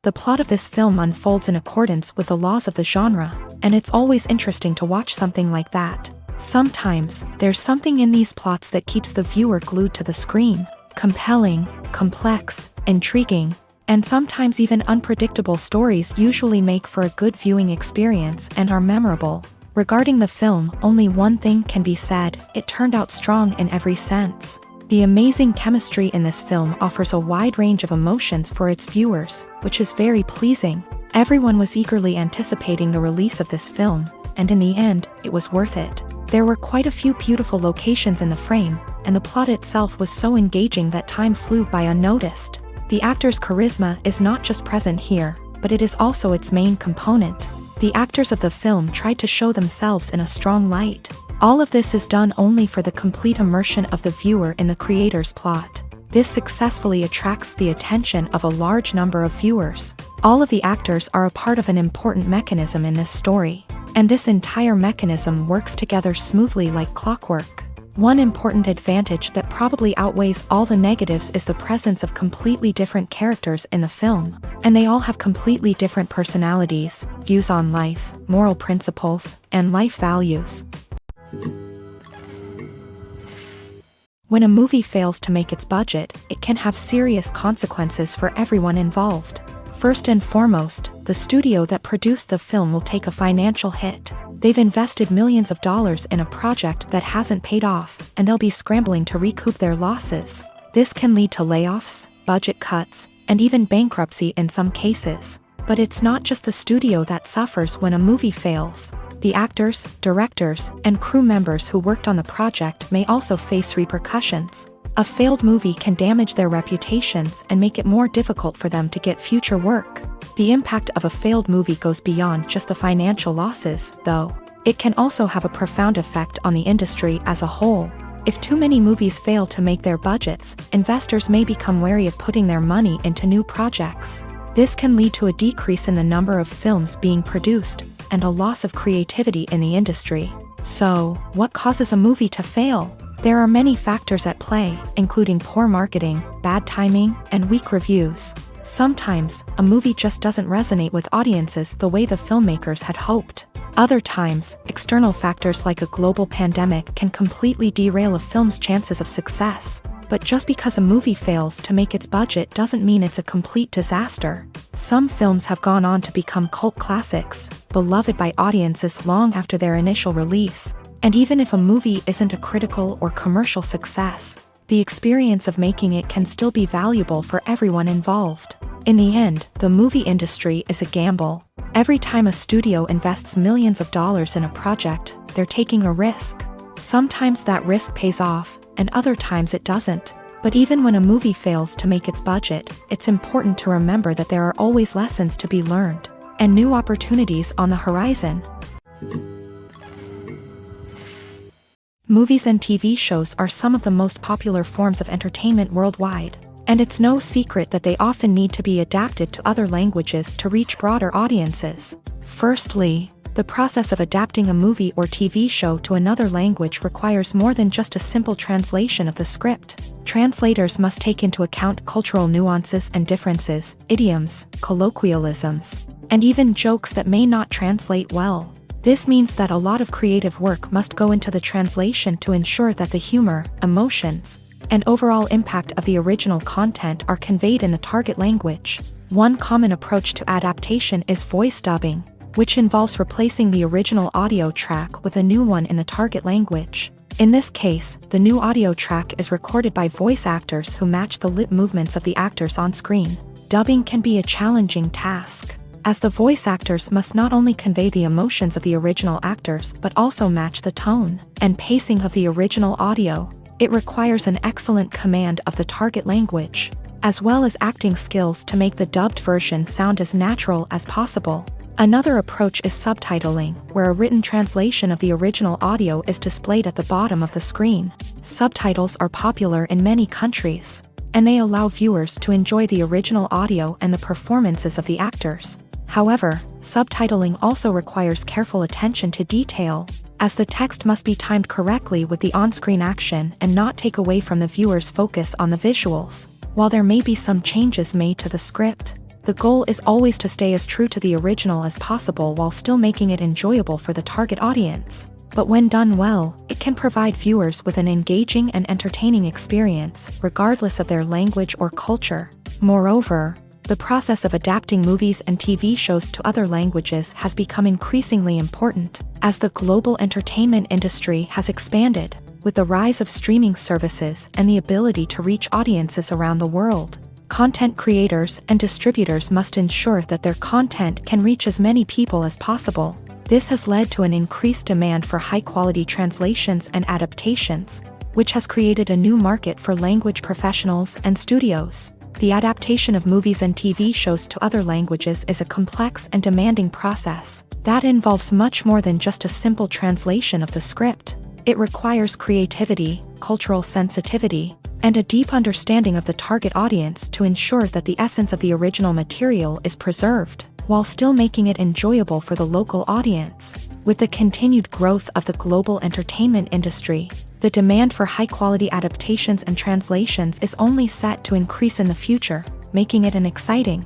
The plot of this film unfolds in accordance with the laws of the genre, and it's always interesting to watch something like that. Sometimes, there's something in these plots that keeps the viewer glued to the screen. Compelling, complex, intriguing, and sometimes even unpredictable stories usually make for a good viewing experience and are memorable. Regarding the film, only one thing can be said: it turned out strong in every sense. The amazing chemistry in this film offers a wide range of emotions for its viewers, which is very pleasing. Everyone was eagerly anticipating the release of this film, and in the end, it was worth it. There were quite a few beautiful locations in the frame, and the plot itself was so engaging that time flew by unnoticed. The actor's charisma is not just present here, but it is also its main component. The actors of the film tried to show themselves in a strong light. All of this is done only for the complete immersion of the viewer in the creator's plot. This successfully attracts the attention of a large number of viewers. All of the actors are a part of an important mechanism in this story, and this entire mechanism works together smoothly like clockwork. One important advantage that probably outweighs all the negatives is the presence of completely different characters in the film, and they all have completely different personalities, views on life, moral principles, and life values. When a movie fails to make its budget, it can have serious consequences for everyone involved. First and foremost, the studio that produced the film will take a financial hit. They've invested millions of dollars in a project that hasn't paid off, and they'll be scrambling to recoup their losses. This can lead to layoffs, budget cuts, and even bankruptcy in some cases. But it's not just the studio that suffers when a movie fails. The actors, directors, and crew members who worked on the project may also face repercussions. A failed movie can damage their reputations and make it more difficult for them to get future work. The impact of a failed movie goes beyond just the financial losses, though. It can also have a profound effect on the industry as a whole. If too many movies fail to make their budgets, investors may become wary of putting their money into new projects. This can lead to a decrease in the number of films being produced, and a loss of creativity in the industry. So, what causes a movie to fail? There are many factors at play, including poor marketing, bad timing, and weak reviews. Sometimes, a movie just doesn't resonate with audiences the way the filmmakers had hoped. Other times, external factors like a global pandemic can completely derail a film's chances of success. But just because a movie fails to make its budget doesn't mean it's a complete disaster. Some films have gone on to become cult classics, beloved by audiences long after their initial release. And even if a movie isn't a critical or commercial success, the experience of making it can still be valuable for everyone involved. In the end, the movie industry is a gamble. Every time a studio invests millions of dollars in a project, they're taking a risk. Sometimes that risk pays off, and other times it doesn't. But even when a movie fails to make its budget, it's important to remember that there are always lessons to be learned, and new opportunities on the horizon. Movies and TV shows are some of the most popular forms of entertainment worldwide, and it's no secret that they often need to be adapted to other languages to reach broader audiences. Firstly, the process of adapting a movie or TV show to another language requires more than just a simple translation of the script. Translators must take into account cultural nuances and differences, idioms, colloquialisms, and even jokes that may not translate well. This means that a lot of creative work must go into the translation to ensure that the humor, emotions, and overall impact of the original content are conveyed in the target language. One common approach to adaptation is voice dubbing, which involves replacing the original audio track with a new one in the target language. In this case, the new audio track is recorded by voice actors who match the lip movements of the actors on screen. Dubbing can be a challenging task, as the voice actors must not only convey the emotions of the original actors but also match the tone and pacing of the original audio. It requires an excellent command of the target language, as well as acting skills to make the dubbed version sound as natural as possible. Another approach is subtitling, where a written translation of the original audio is displayed at the bottom of the screen. Subtitles are popular in many countries, and they allow viewers to enjoy the original audio and the performances of the actors. However, subtitling also requires careful attention to detail, as the text must be timed correctly with the on-screen action and not take away from the viewer's focus on the visuals. While there may be some changes made to the script, the goal is always to stay as true to the original as possible while still making it enjoyable for the target audience. But when done well, it can provide viewers with an engaging and entertaining experience, regardless of their language or culture. Moreover, the process of adapting movies and TV shows to other languages has become increasingly important, as the global entertainment industry has expanded, with the rise of streaming services and the ability to reach audiences around the world. Content creators and distributors must ensure that their content can reach as many people as possible. This has led to an increased demand for high-quality translations and adaptations, which has created a new market for language professionals and studios. The adaptation of movies and TV shows to other languages is a complex and demanding process that involves much more than just a simple translation of the script. It requires creativity, cultural sensitivity, and a deep understanding of the target audience to ensure that the essence of the original material is preserved, while still making it enjoyable for the local audience. With the continued growth of the global entertainment industry, the demand for high-quality adaptations and translations is only set to increase in the future, making it an exciting.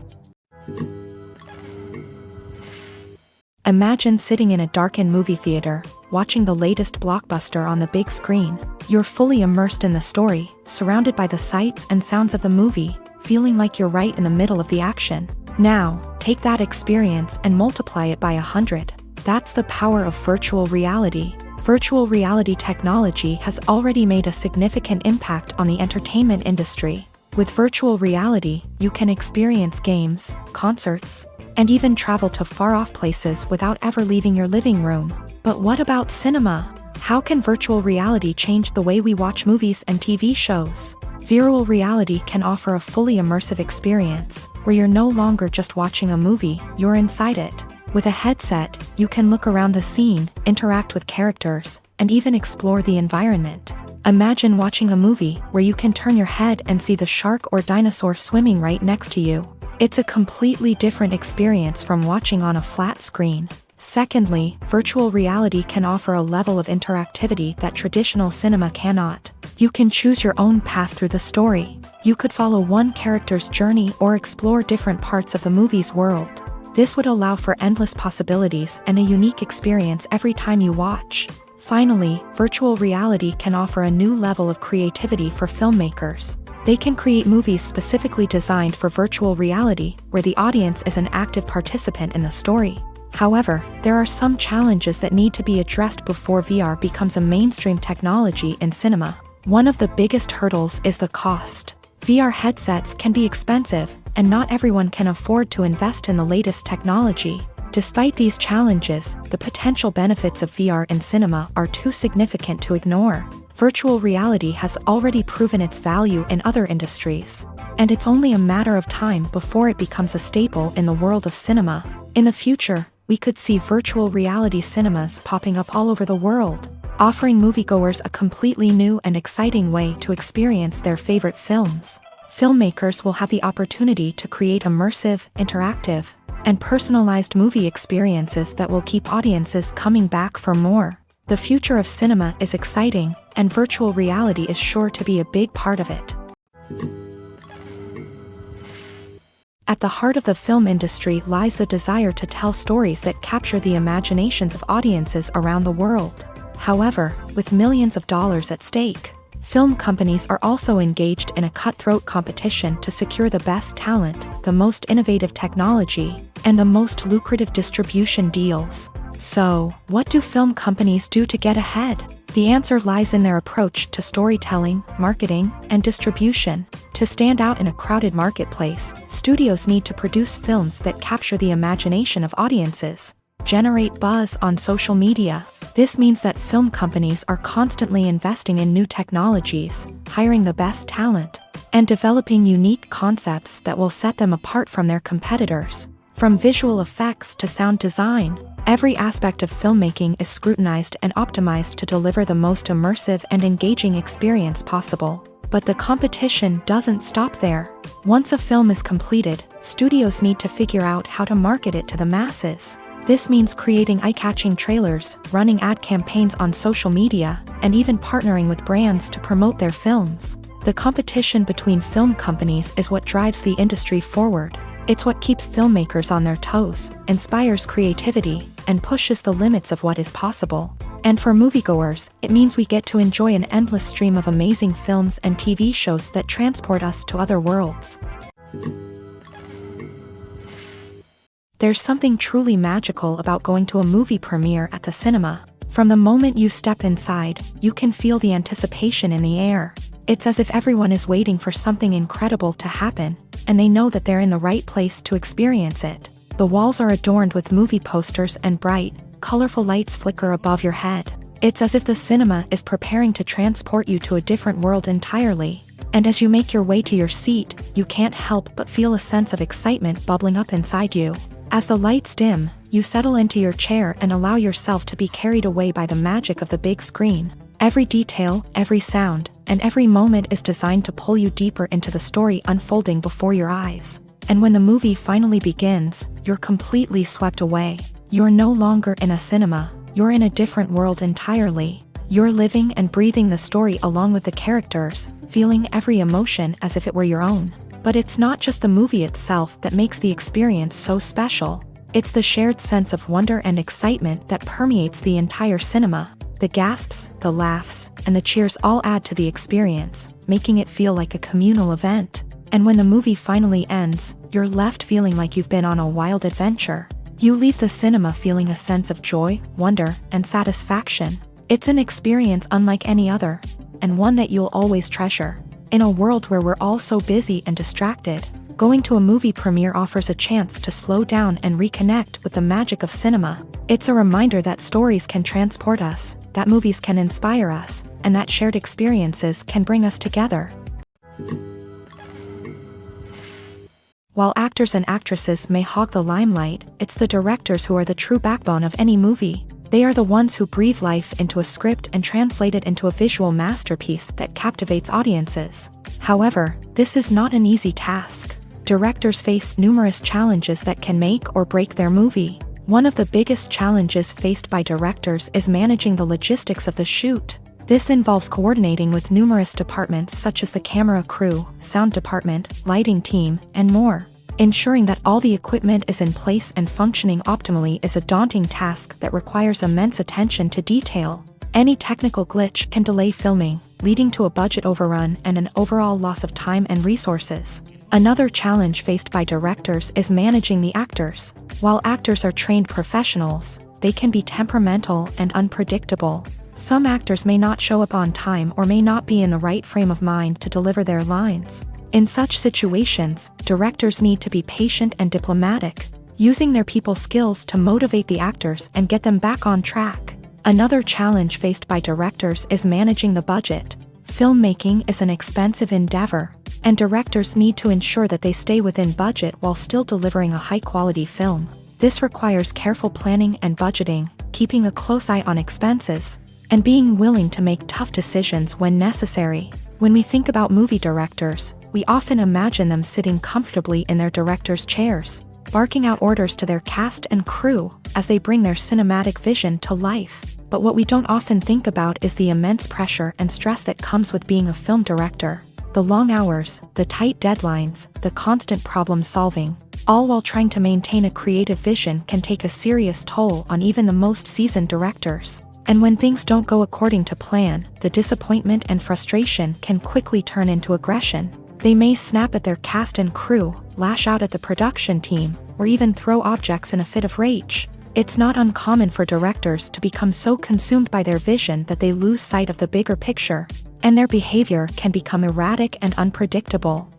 Imagine sitting in a darkened movie theater, watching the latest blockbuster on the big screen. You're fully immersed in the story, surrounded by the sights and sounds of the movie, feeling like you're right in the middle of the action. Now, take that experience and multiply it by 100. That's the power of virtual reality. Virtual reality technology has already made a significant impact on the entertainment industry. With virtual reality, you can experience games, concerts, and even travel to far-off places without ever leaving your living room. But what about cinema? How can virtual reality change the way we watch movies and TV shows? Virtual reality can offer a fully immersive experience, where you're no longer just watching a movie, you're inside it. With a headset, you can look around the scene, interact with characters, and even explore the environment. Imagine watching a movie where you can turn your head and see the shark or dinosaur swimming right next to you. It's a completely different experience from watching on a flat screen. Secondly, virtual reality can offer a level of interactivity that traditional cinema cannot. You can choose your own path through the story. You could follow one character's journey or explore different parts of the movie's world. This would allow for endless possibilities and a unique experience every time you watch. Finally, virtual reality can offer a new level of creativity for filmmakers. They can create movies specifically designed for virtual reality, where the audience is an active participant in the story. However, there are some challenges that need to be addressed before VR becomes a mainstream technology in cinema. One of the biggest hurdles is the cost. VR headsets can be expensive, and not everyone can afford to invest in the latest technology. Despite these challenges, the potential benefits of VR in cinema are too significant to ignore. Virtual reality has already proven its value in other industries, and it's only a matter of time before it becomes a staple in the world of cinema. In the future, we could see virtual reality cinemas popping up all over the world, offering moviegoers a completely new and exciting way to experience their favorite films. Filmmakers will have the opportunity to create immersive, interactive, and personalized movie experiences that will keep audiences coming back for more. The future of cinema is exciting, and virtual reality is sure to be a big part of it. At the heart of the film industry lies the desire to tell stories that capture the imaginations of audiences around the world. However, with millions of dollars at stake, Film companies are also engaged in a cutthroat competition to secure the best talent, the most innovative technology, and the most lucrative distribution deals. So, what do film companies do to get ahead? The answer lies in their approach to storytelling, marketing, and distribution. To stand out in a crowded marketplace, studios need to produce films that capture the imagination of audiences, generate buzz on social media. This means that film companies are constantly investing in new technologies, hiring the best talent, and developing unique concepts that will set them apart from their competitors. From visual effects to sound design, every aspect of filmmaking is scrutinized and optimized to deliver the most immersive and engaging experience possible. But the competition doesn't stop there. Once a film is completed, studios need to figure out how to market it to the masses. This means creating eye-catching trailers, running ad campaigns on social media, and even partnering with brands to promote their films. The competition between film companies is what drives the industry forward. It's what keeps filmmakers on their toes, inspires creativity, and pushes the limits of what is possible. And for moviegoers, it means we get to enjoy an endless stream of amazing films and TV shows that transport us to other worlds. There's something truly magical about going to a movie premiere at the cinema. From the moment you step inside, you can feel the anticipation in the air. It's as if everyone is waiting for something incredible to happen, and they know that they're in the right place to experience it. The walls are adorned with movie posters and bright, colorful lights flicker above your head. It's as if the cinema is preparing to transport you to a different world entirely. And as you make your way to your seat, you can't help but feel a sense of excitement bubbling up inside you. As the lights dim, you settle into your chair and allow yourself to be carried away by the magic of the big screen. Every detail, every sound, and every moment is designed to pull you deeper into the story unfolding before your eyes. And when the movie finally begins, you're completely swept away. You're no longer in a cinema, you're in a different world entirely. You're living and breathing the story along with the characters, feeling every emotion as if it were your own. But it's not just the movie itself that makes the experience so special. It's the shared sense of wonder and excitement that permeates the entire cinema. The gasps, the laughs, and the cheers all add to the experience, making it feel like a communal event. And when the movie finally ends, you're left feeling like you've been on a wild adventure. You leave the cinema feeling a sense of joy, wonder, and satisfaction. It's an experience unlike any other, and one that you'll always treasure. In a world where we're all so busy and distracted, going to a movie premiere offers a chance to slow down and reconnect with the magic of cinema. It's a reminder that stories can transport us, that movies can inspire us, and that shared experiences can bring us together. While actors and actresses may hog the limelight, it's the directors who are the true backbone of any movie. They are the ones who breathe life into a script and translate it into a visual masterpiece that captivates audiences. However, this is not an easy task. Directors face numerous challenges that can make or break their movie. One of the biggest challenges faced by directors is managing the logistics of the shoot. This involves coordinating with numerous departments such as the camera crew, sound department, lighting team, and more. Ensuring that all the equipment is in place and functioning optimally is a daunting task that requires immense attention to detail. Any technical glitch can delay filming, leading to a budget overrun and an overall loss of time and resources. Another challenge faced by directors is managing the actors. While actors are trained professionals, they can be temperamental and unpredictable. Some actors may not show up on time or may not be in the right frame of mind to deliver their lines. In such situations, directors need to be patient and diplomatic, using their people skills to motivate the actors and get them back on track. Another challenge faced by directors is managing the budget. Filmmaking is an expensive endeavor, and directors need to ensure that they stay within budget while still delivering a high-quality film. This requires careful planning and budgeting, keeping a close eye on expenses, and being willing to make tough decisions when necessary. When we think about movie directors, we often imagine them sitting comfortably in their director's chairs, barking out orders to their cast and crew as they bring their cinematic vision to life. But what we don't often think about is the immense pressure and stress that comes with being a film director. The long hours, the tight deadlines, the constant problem solving, all while trying to maintain a creative vision can take a serious toll on even the most seasoned directors. And when things don't go according to plan, the disappointment and frustration can quickly turn into aggression. They may snap at their cast and crew, lash out at the production team, or even throw objects in a fit of rage. It's not uncommon for directors to become so consumed by their vision that they lose sight of the bigger picture, and their behavior can become erratic and unpredictable.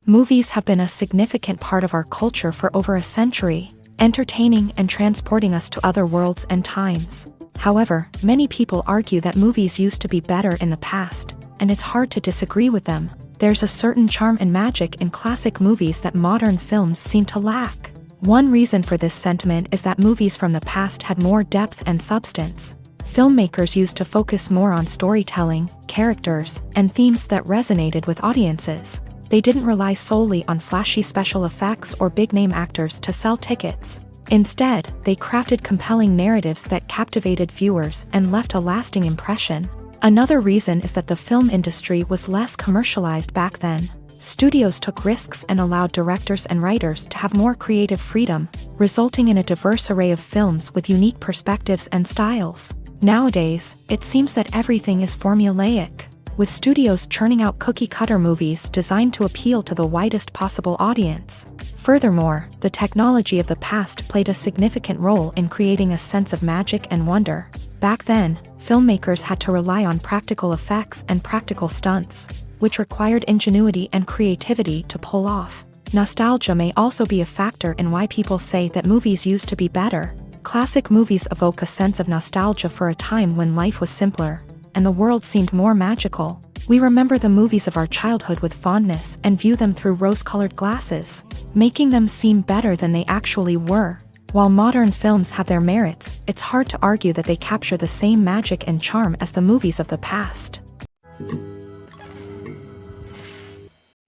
Movies have been a significant part of our culture for over a century, entertaining and transporting us to other worlds and times. However, many people argue that movies used to be better in the past, and it's hard to disagree with them. There's a certain charm and magic in classic movies that modern films seem to lack. One reason for this sentiment is that movies from the past had more depth and substance. Filmmakers used to focus more on storytelling, characters, and themes that resonated with audiences. They didn't rely solely on flashy special effects or big-name actors to sell tickets. Instead, they crafted compelling narratives that captivated viewers and left a lasting impression. Another reason is that the film industry was less commercialized back then. Studios took risks and allowed directors and writers to have more creative freedom, resulting in a diverse array of films with unique perspectives and styles. Nowadays, it seems that everything is formulaic, with studios churning out cookie-cutter movies designed to appeal to the widest possible audience. Furthermore, the technology of the past played a significant role in creating a sense of magic and wonder. Back then, filmmakers had to rely on practical effects and practical stunts, which required ingenuity and creativity to pull off. Nostalgia may also be a factor in why people say that movies used to be better. Classic movies evoke a sense of nostalgia for a time when life was simpler, and the world seemed more magical. We remember the movies of our childhood with fondness and view them through rose-colored glasses, making them seem better than they actually were. While modern films have their merits, it's hard to argue that they capture the same magic and charm as the movies of the past.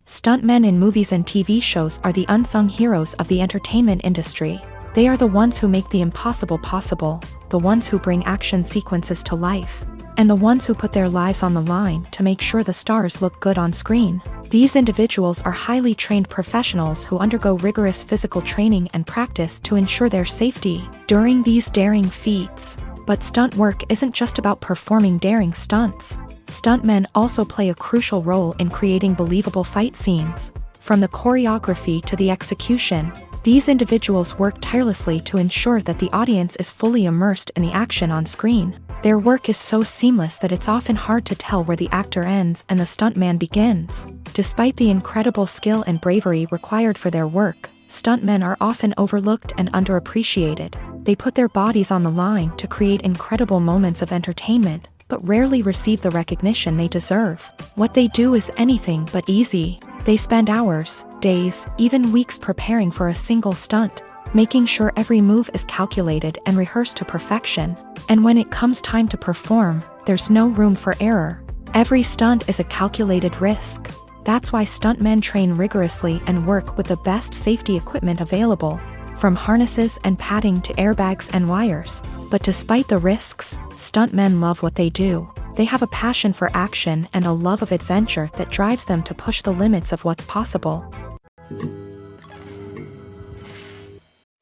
Stuntmen in movies and TV shows are the unsung heroes of the entertainment industry. They are the ones who make the impossible possible, the ones who bring action sequences to life, and the ones who put their lives on the line to make sure the stars look good on screen. These individuals are highly trained professionals who undergo rigorous physical training and practice to ensure their safety during these daring feats. But stunt work isn't just about performing daring stunts. Stuntmen also play a crucial role in creating believable fight scenes. From the choreography to the execution, these individuals work tirelessly to ensure that the audience is fully immersed in the action on screen. Their work is so seamless that it's often hard to tell where the actor ends and the stuntman begins. Despite the incredible skill and bravery required for their work, stuntmen are often overlooked and underappreciated. They put their bodies on the line to create incredible moments of entertainment, but rarely receive the recognition they deserve. What they do is anything but easy. They spend hours, days, even weeks preparing for a single stunt, making sure every move is calculated and rehearsed to perfection. And when it comes time to perform, there's no room for error. Every stunt is a calculated risk. That's why stuntmen train rigorously and work with the best safety equipment available, from harnesses and padding to airbags and wires. But despite the risks, stuntmen love what they do. They have a passion for action and a love of adventure that drives them to push the limits of what's possible.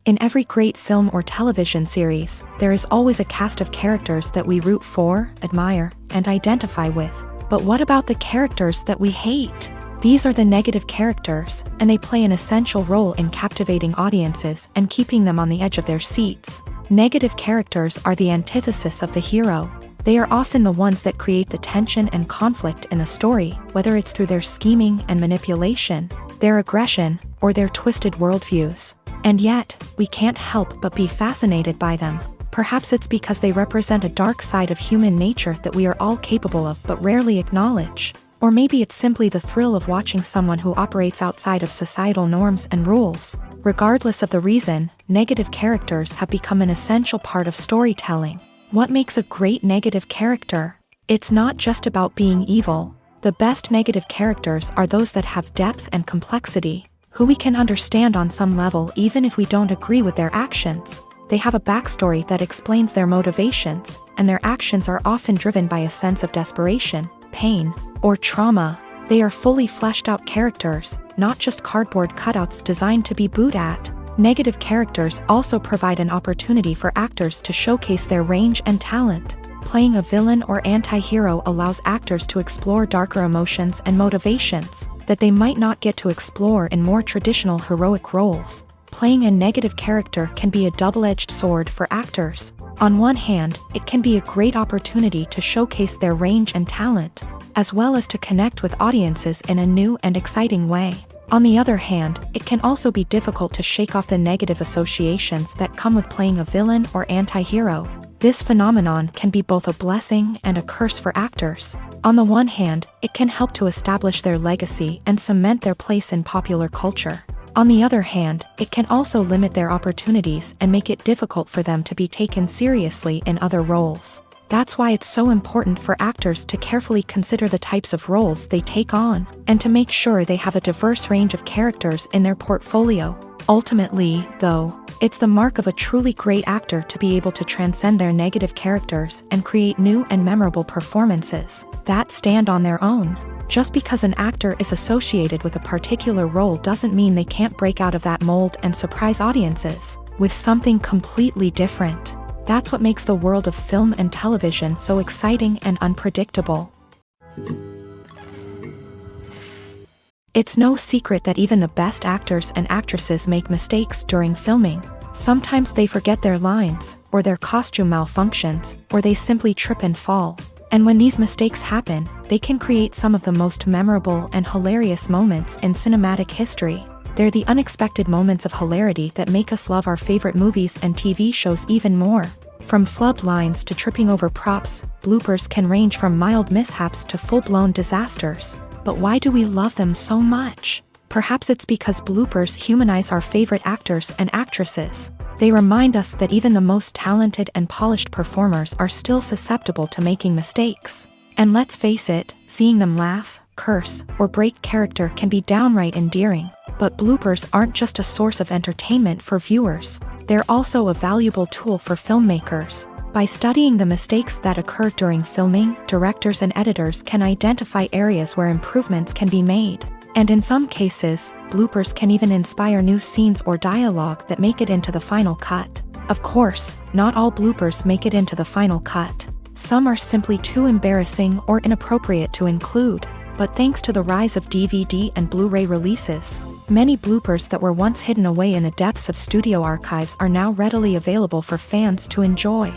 In every great film or television series, there is always a cast of characters that we root for, admire, and identify with. But what about the characters that we hate? These are the negative characters, and they play an essential role in captivating audiences and keeping them on the edge of their seats. Negative characters are the antithesis of the hero. They are often the ones that create the tension and conflict in the story, whether it's through their scheming and manipulation, their aggression, or their twisted worldviews. And yet, we can't help but be fascinated by them. Perhaps it's because they represent a dark side of human nature that we are all capable of but rarely acknowledge. Or maybe it's simply the thrill of watching someone who operates outside of societal norms and rules. Regardless of the reason, negative characters have become an essential part of storytelling. What makes a great negative character? It's not just about being evil. The best negative characters are those that have depth and complexity, who we can understand on some level even if we don't agree with their actions. They have a backstory that explains their motivations, and their actions are often driven by a sense of desperation, pain, or trauma. They are fully fleshed out characters, not just cardboard cutouts designed to be booed at. Negative characters also provide an opportunity for actors to showcase their range and talent. Playing a villain or anti-hero allows actors to explore darker emotions and motivations that they might not get to explore in more traditional heroic roles. Playing a negative character can be a double-edged sword for actors. On one hand, it can be a great opportunity to showcase their range and talent, as well as to connect with audiences in a new and exciting way. On the other hand, it can also be difficult to shake off the negative associations that come with playing a villain or anti-hero. This phenomenon can be both a blessing and a curse for actors. On the one hand, it can help to establish their legacy and cement their place in popular culture. On the other hand, it can also limit their opportunities and make it difficult for them to be taken seriously in other roles. That's why it's so important for actors to carefully consider the types of roles they take on, and to make sure they have a diverse range of characters in their portfolio. Ultimately, though, it's the mark of a truly great actor to be able to transcend their negative characters and create new and memorable performances that stand on their own. Just because an actor is associated with a particular role doesn't mean they can't break out of that mold and surprise audiences with something completely different. That's what makes the world of film and television so exciting and unpredictable. It's no secret that even the best actors and actresses make mistakes during filming. Sometimes they forget their lines, or their costume malfunctions, or they simply trip and fall. And when these mistakes happen, they can create some of the most memorable and hilarious moments in cinematic history. They're the unexpected moments of hilarity that make us love our favorite movies and TV shows even more. From flubbed lines to tripping over props, bloopers can range from mild mishaps to full-blown disasters. But why do we love them so much? Perhaps it's because bloopers humanize our favorite actors and actresses. They remind us that even the most talented and polished performers are still susceptible to making mistakes. And let's face it, seeing them laugh, curse, or break character can be downright endearing. But bloopers aren't just a source of entertainment for viewers. They're also a valuable tool for filmmakers. By studying the mistakes that occur during filming, directors and editors can identify areas where improvements can be made. And in some cases, bloopers can even inspire new scenes or dialogue that make it into the final cut. Of course, not all bloopers make it into the final cut. Some are simply too embarrassing or inappropriate to include. But thanks to the rise of DVD and Blu-ray releases, many bloopers that were once hidden away in the depths of studio archives are now readily available for fans to enjoy.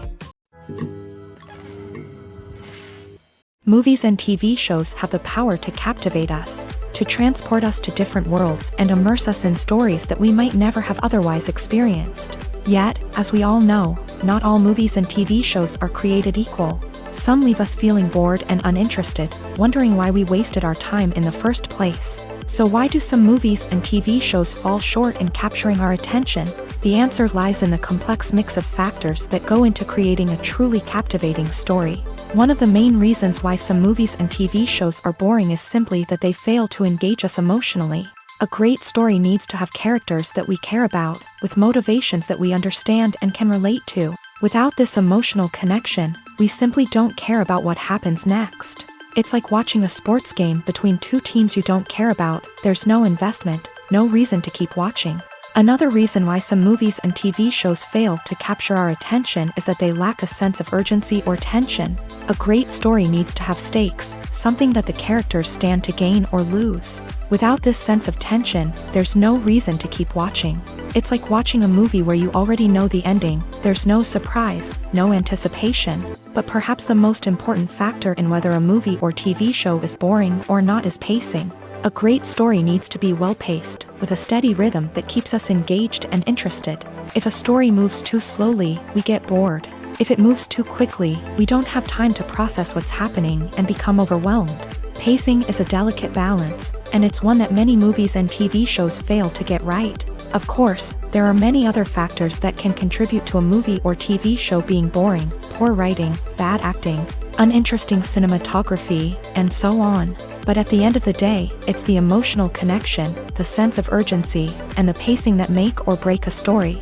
Movies and TV shows have the power to captivate us, to transport us to different worlds and immerse us in stories that we might never have otherwise experienced. Yet, as we all know, not all movies and TV shows are created equal. Some leave us feeling bored and uninterested, wondering why we wasted our time in the first place. So why do some movies and TV shows fall short in capturing our attention? The answer lies in the complex mix of factors that go into creating a truly captivating story. One of the main reasons why some movies and TV shows are boring is simply that they fail to engage us emotionally. A great story needs to have characters that we care about, with motivations that we understand and can relate to. Without this emotional connection, we simply don't care about what happens next. It's like watching a sports game between two teams you don't care about. There's no investment, no reason to keep watching. Another reason why some movies and TV shows fail to capture our attention is that they lack a sense of urgency or tension. A great story needs to have stakes, something that the characters stand to gain or lose. Without this sense of tension, there's no reason to keep watching. It's like watching a movie where you already know the ending. There's no surprise, no anticipation. But perhaps the most important factor in whether a movie or TV show is boring or not is pacing. A great story needs to be well-paced, with a steady rhythm that keeps us engaged and interested. If a story moves too slowly, we get bored. If it moves too quickly, we don't have time to process what's happening and become overwhelmed. Pacing is a delicate balance, and it's one that many movies and TV shows fail to get right. Of course, there are many other factors that can contribute to a movie or TV show being boring: poor writing, bad acting, uninteresting cinematography, and so on. But at the end of the day, it's the emotional connection, the sense of urgency, and the pacing that make or break a story.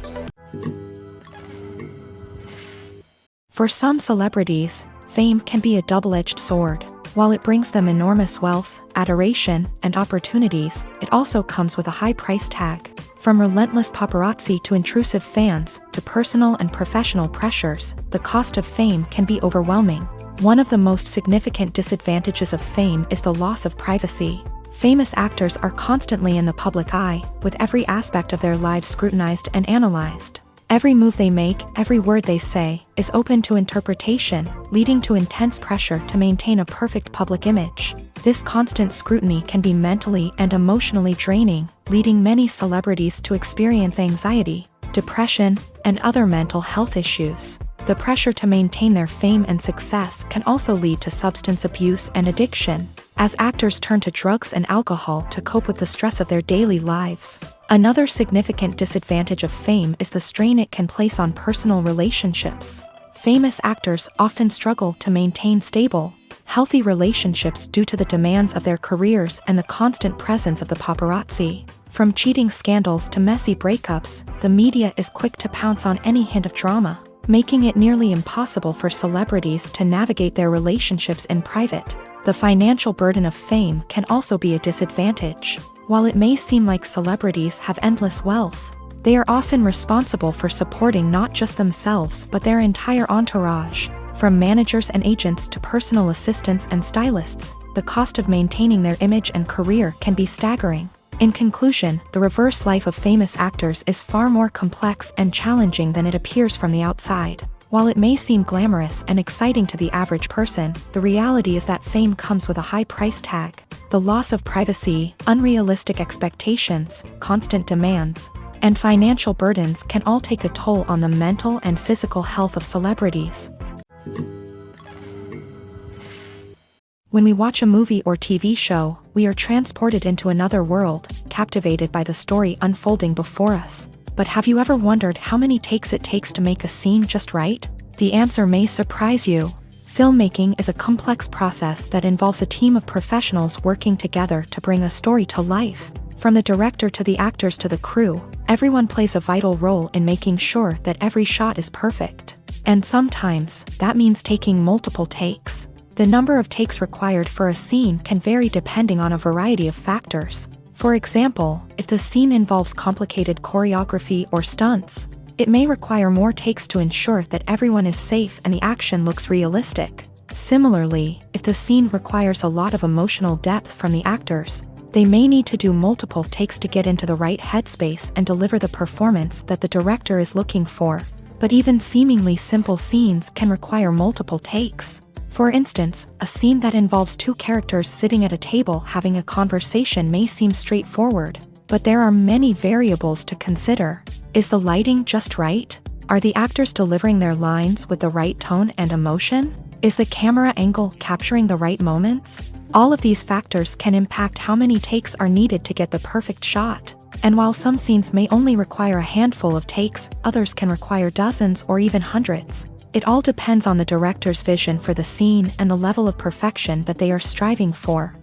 For some celebrities, fame can be a double-edged sword. While it brings them enormous wealth, adoration, and opportunities, it also comes with a high price tag. From relentless paparazzi to intrusive fans, to personal and professional pressures, the cost of fame can be overwhelming. One of the most significant disadvantages of fame is the loss of privacy. Famous actors are constantly in the public eye, with every aspect of their lives scrutinized and analyzed. Every move they make, every word they say, is open to interpretation, leading to intense pressure to maintain a perfect public image. This constant scrutiny can be mentally and emotionally draining, leading many celebrities to experience anxiety, depression, and other mental health issues. The pressure to maintain their fame and success can also lead to substance abuse and addiction, as actors turn to drugs and alcohol to cope with the stress of their daily lives. Another significant disadvantage of fame is the strain it can place on personal relationships. Famous actors often struggle to maintain stable, healthy relationships due to the demands of their careers and the constant presence of the paparazzi. From cheating scandals to messy breakups, the media is quick to pounce on any hint of drama, making it nearly impossible for celebrities to navigate their relationships in private. The financial burden of fame can also be a disadvantage. While it may seem like celebrities have endless wealth, they are often responsible for supporting not just themselves but their entire entourage. From managers and agents to personal assistants and stylists, the cost of maintaining their image and career can be staggering. In conclusion, the reverse life of famous actors is far more complex and challenging than it appears from the outside. While it may seem glamorous and exciting to the average person, the reality is that fame comes with a high price tag. The loss of privacy, unrealistic expectations, constant demands, and financial burdens can all take a toll on the mental and physical health of celebrities. When we watch a movie or TV show, we are transported into another world, captivated by the story unfolding before us. But have you ever wondered how many takes it takes to make a scene just right? The answer may surprise you. Filmmaking is a complex process that involves a team of professionals working together to bring a story to life. From the director to the actors to the crew, everyone plays a vital role in making sure that every shot is perfect. And sometimes, that means taking multiple takes. The number of takes required for a scene can vary depending on a variety of factors. For example, if the scene involves complicated choreography or stunts, it may require more takes to ensure that everyone is safe and the action looks realistic. Similarly, if the scene requires a lot of emotional depth from the actors, they may need to do multiple takes to get into the right headspace and deliver the performance that the director is looking for. But even seemingly simple scenes can require multiple takes. For instance, a scene that involves two characters sitting at a table having a conversation may seem straightforward, but there are many variables to consider. Is the lighting just right? Are the actors delivering their lines with the right tone and emotion? Is the camera angle capturing the right moments? All of these factors can impact how many takes are needed to get the perfect shot. And while some scenes may only require a handful of takes, others can require dozens or even hundreds. It all depends on the director's vision for the scene and the level of perfection that they are striving for.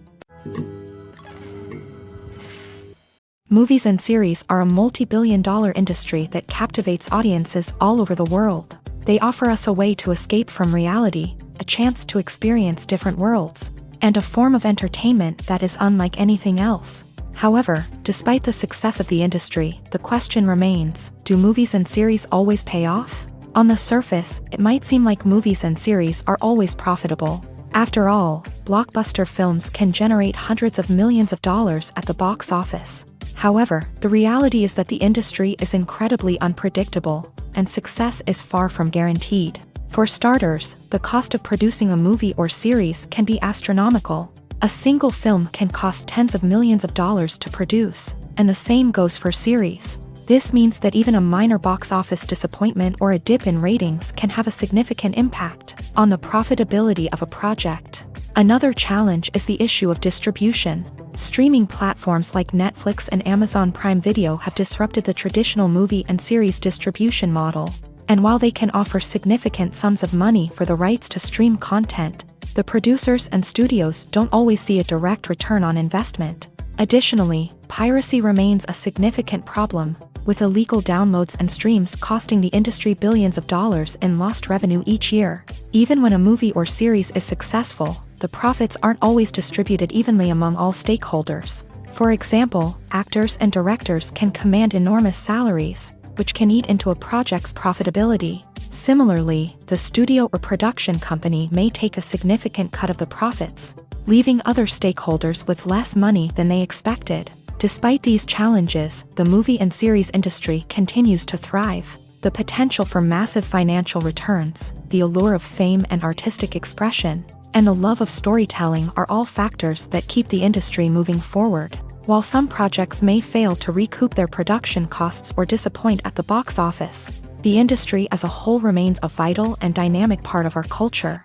Movies and series are a multi-billion-dollar industry that captivates audiences all over the world. They offer us a way to escape from reality, a chance to experience different worlds, and a form of entertainment that is unlike anything else. However, despite the success of the industry, the question remains, do movies and series always pay off? On the surface, it might seem like movies and series are always profitable. After all, blockbuster films can generate hundreds of millions of dollars at the box office. However, the reality is that the industry is incredibly unpredictable, and success is far from guaranteed. For starters, the cost of producing a movie or series can be astronomical. A single film can cost tens of millions of dollars to produce, and the same goes for series. This means that even a minor box office disappointment or a dip in ratings can have a significant impact on the profitability of a project. Another challenge is the issue of distribution. Streaming platforms like Netflix and Amazon Prime Video have disrupted the traditional movie and series distribution model. And while they can offer significant sums of money for the rights to stream content, the producers and studios don't always see a direct return on investment. Additionally, piracy remains a significant problem, with illegal downloads and streams costing the industry billions of dollars in lost revenue each year. Even when a movie or series is successful, the profits aren't always distributed evenly among all stakeholders. For example, actors and directors can command enormous salaries, which can eat into a project's profitability. Similarly, the studio or production company may take a significant cut of the profits, leaving other stakeholders with less money than they expected. Despite these challenges, the movie and series industry continues to thrive. The potential for massive financial returns, the allure of fame and artistic expression, and the love of storytelling are all factors that keep the industry moving forward. While some projects may fail to recoup their production costs or disappoint at the box office, the industry as a whole remains a vital and dynamic part of our culture.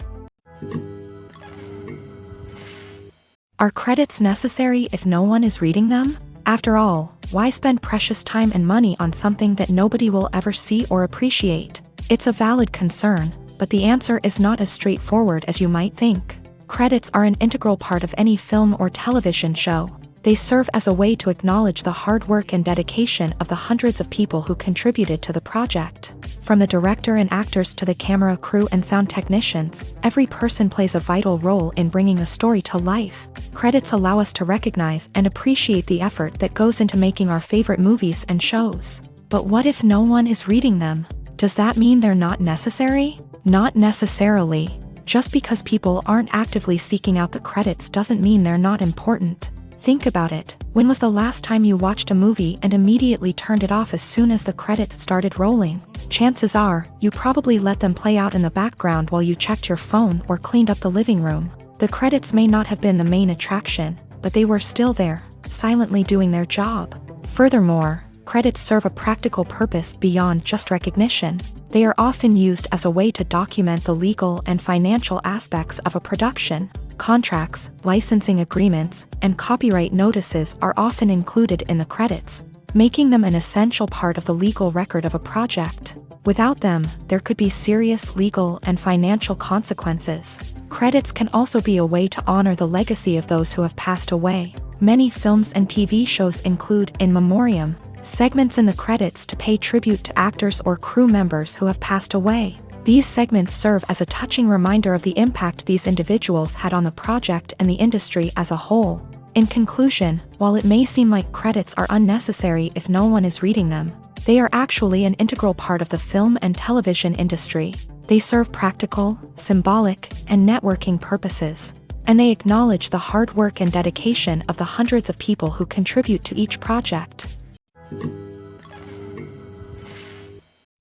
Are credits necessary if no one is reading them? After all, why spend precious time and money on something that nobody will ever see or appreciate? It's a valid concern, but the answer is not as straightforward as you might think. Credits are an integral part of any film or television show. They serve as a way to acknowledge the hard work and dedication of the hundreds of people who contributed to the project. From the director and actors to the camera crew and sound technicians, every person plays a vital role in bringing a story to life. Credits allow us to recognize and appreciate the effort that goes into making our favorite movies and shows. But what if no one is reading them? Does that mean they're not necessary? Not necessarily. Just because people aren't actively seeking out the credits doesn't mean they're not important. Think about it. When was the last time you watched a movie and immediately turned it off as soon as the credits started rolling? Chances are, you probably let them play out in the background while you checked your phone or cleaned up the living room. The credits may not have been the main attraction, but they were still there, silently doing their job. Furthermore, credits serve a practical purpose beyond just recognition. They are often used as a way to document the legal and financial aspects of a production. Contracts, licensing agreements, and copyright notices are often included in the credits, making them an essential part of the legal record of a project. Without them, there could be serious legal and financial consequences. Credits can also be a way to honor the legacy of those who have passed away. Many films and TV shows include in memoriam segments in the credits to pay tribute to actors or crew members who have passed away. These segments serve as a touching reminder of the impact these individuals had on the project and the industry as a whole. In conclusion, while it may seem like credits are unnecessary if no one is reading them, they are actually an integral part of the film and television industry. They serve practical, symbolic, and networking purposes, and they acknowledge the hard work and dedication of the hundreds of people who contribute to each project.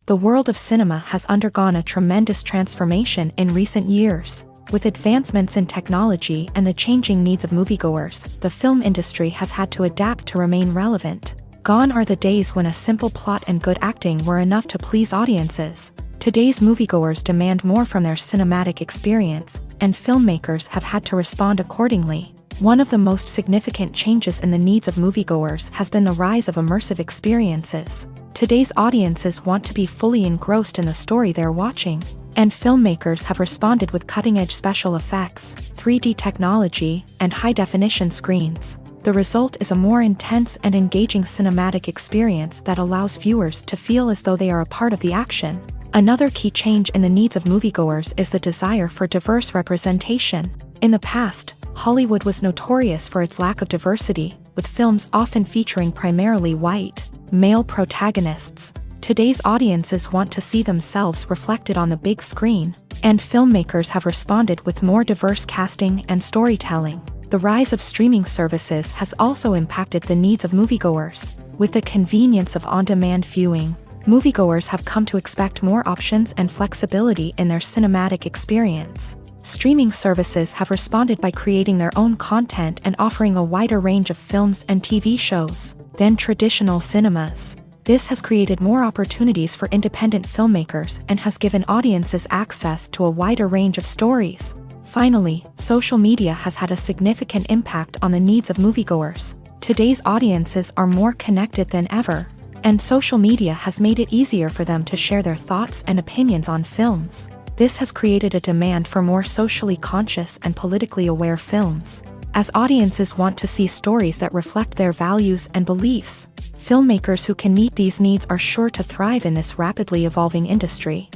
The world of cinema has undergone a tremendous transformation in recent years. With advancements in technology and the changing needs of moviegoers, the film industry has had to adapt to remain relevant. Gone are the days when a simple plot and good acting were enough to please audiences. Today's moviegoers demand more from their cinematic experience, and filmmakers have had to respond accordingly. One of the most significant changes in the needs of moviegoers has been the rise of immersive experiences. Today's audiences want to be fully engrossed in the story they're watching, and filmmakers have responded with cutting-edge special effects, 3D technology, and high-definition screens. The result is a more intense and engaging cinematic experience that allows viewers to feel as though they are a part of the action. Another key change in the needs of moviegoers is the desire for diverse representation. In the past, Hollywood was notorious for its lack of diversity, with films often featuring primarily white, male protagonists. Today's audiences want to see themselves reflected on the big screen, and filmmakers have responded with more diverse casting and storytelling. The rise of streaming services has also impacted the needs of moviegoers. With the convenience of on-demand viewing, moviegoers have come to expect more options and flexibility in their cinematic experience. Streaming services have responded by creating their own content and offering a wider range of films and TV shows than traditional cinemas. This has created more opportunities for independent filmmakers and has given audiences access to a wider range of stories. Finally, social media has had a significant impact on the needs of moviegoers. Today's audiences are more connected than ever, and social media has made it easier for them to share their thoughts and opinions on films. This has created a demand for more socially conscious and politically aware films. As audiences want to see stories that reflect their values and beliefs, filmmakers who can meet these needs are sure to thrive in this rapidly evolving industry.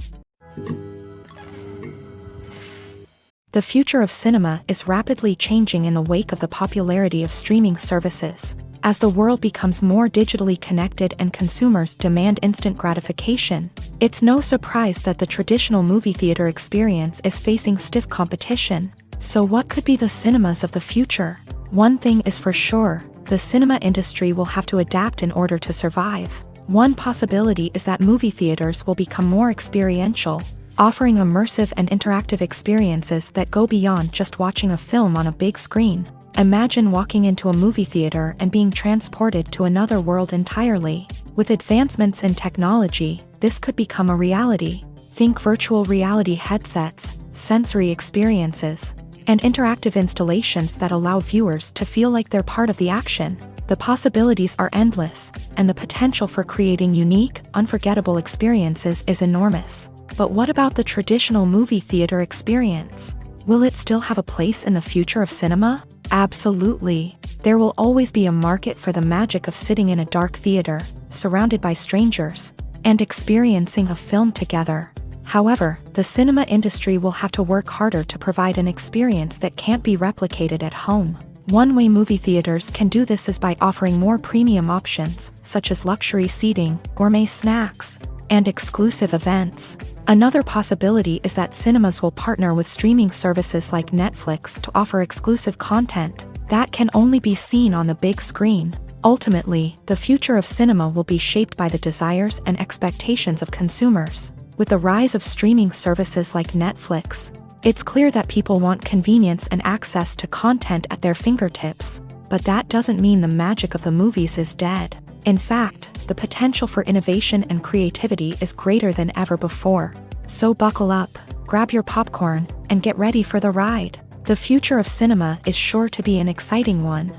The future of cinema is rapidly changing in the wake of the popularity of streaming services. As the world becomes more digitally connected and consumers demand instant gratification, it's no surprise that the traditional movie theater experience is facing stiff competition. So what could be the cinemas of the future? One thing is for sure, the cinema industry will have to adapt in order to survive. One possibility is that movie theaters will become more experiential, offering immersive and interactive experiences that go beyond just watching a film on a big screen. Imagine walking into a movie theater and being transported to another world entirely. With advancements in technology, this could become a reality. Think virtual reality headsets, sensory experiences, and interactive installations that allow viewers to feel like they're part of the action. The possibilities are endless, and the potential for creating unique, unforgettable experiences is enormous. But what about the traditional movie theater experience? Will it still have a place in the future of cinema? Absolutely. There will always be a market for the magic of sitting in a dark theater, surrounded by strangers, and experiencing a film together. However, the cinema industry will have to work harder to provide an experience that can't be replicated at home. One way movie theaters can do this is by offering more premium options, such as luxury seating, gourmet snacks, and exclusive events. Another possibility is that cinemas will partner with streaming services like Netflix to offer exclusive content that can only be seen on the big screen. Ultimately, the future of cinema will be shaped by the desires and expectations of consumers. With the rise of streaming services like Netflix, it's clear that people want convenience and access to content at their fingertips. But that doesn't mean the magic of the movies is dead. In fact, the potential for innovation and creativity is greater than ever before. So buckle up, grab your popcorn, and get ready for the ride. The future of cinema is sure to be an exciting one.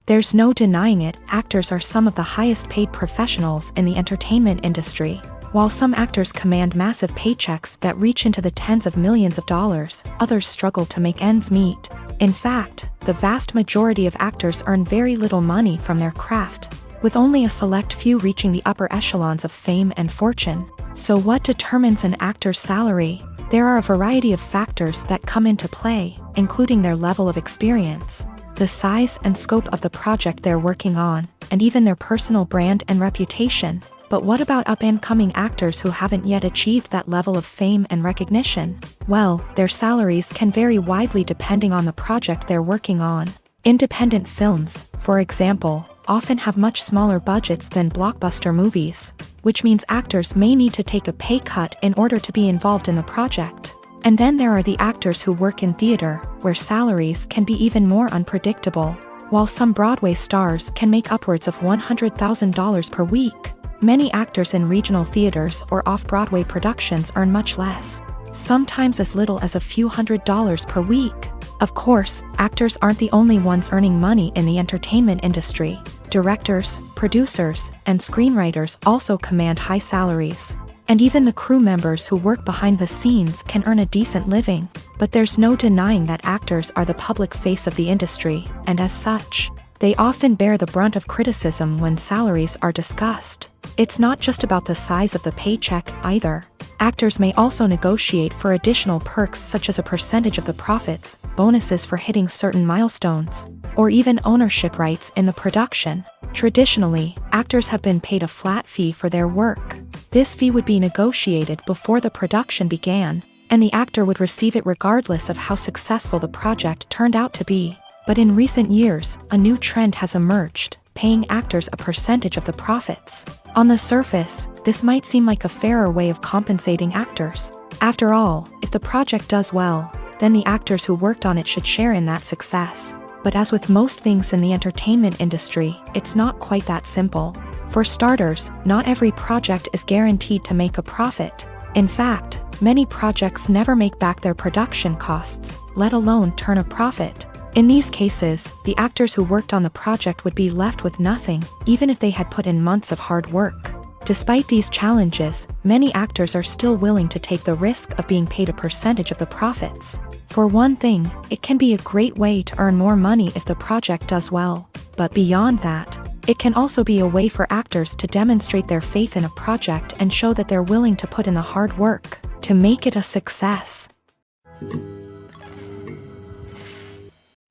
There's no denying it, actors are some of the highest paid professionals in the entertainment industry. While some actors command massive paychecks that reach into the tens of millions of dollars, others struggle to make ends meet. In fact, the vast majority of actors earn very little money from their craft, with only a select few reaching the upper echelons of fame and fortune. So what determines an actor's salary? There are a variety of factors that come into play, including their level of experience, the size and scope of the project they're working on, and even their personal brand and reputation. But what about up-and-coming actors who haven't yet achieved that level of fame and recognition? Well, their salaries can vary widely depending on the project they're working on. Independent films, for example, often have much smaller budgets than blockbuster movies, which means actors may need to take a pay cut in order to be involved in the project. And then there are the actors who work in theater, where salaries can be even more unpredictable. While some Broadway stars can make upwards of $100,000 per week, many actors in regional theaters or off-Broadway productions earn much less, sometimes as little as a few $100s per week. Of course, actors aren't the only ones earning money in the entertainment industry. Directors, producers, and screenwriters also command high salaries. And even the crew members who work behind the scenes can earn a decent living. But there's no denying that actors are the public face of the industry, and as such, they often bear the brunt of criticism when salaries are discussed. It's not just about the size of the paycheck, either. Actors may also negotiate for additional perks such as a percentage of the profits, bonuses for hitting certain milestones, or even ownership rights in the production. Traditionally, actors have been paid a flat fee for their work. This fee would be negotiated before the production began, and the actor would receive it regardless of how successful the project turned out to be. But in recent years, a new trend has emerged, paying actors a percentage of the profits. On the surface, this might seem like a fairer way of compensating actors. After all, if the project does well, then the actors who worked on it should share in that success. But as with most things in the entertainment industry, it's not quite that simple. For starters, not every project is guaranteed to make a profit. In fact, many projects never make back their production costs, let alone turn a profit. In these cases, the actors who worked on the project would be left with nothing, even if they had put in months of hard work. Despite these challenges, many actors are still willing to take the risk of being paid a percentage of the profits. For one thing, it can be a great way to earn more money if the project does well. But beyond that, it can also be a way for actors to demonstrate their faith in a project and show that they're willing to put in the hard work. to make it a success.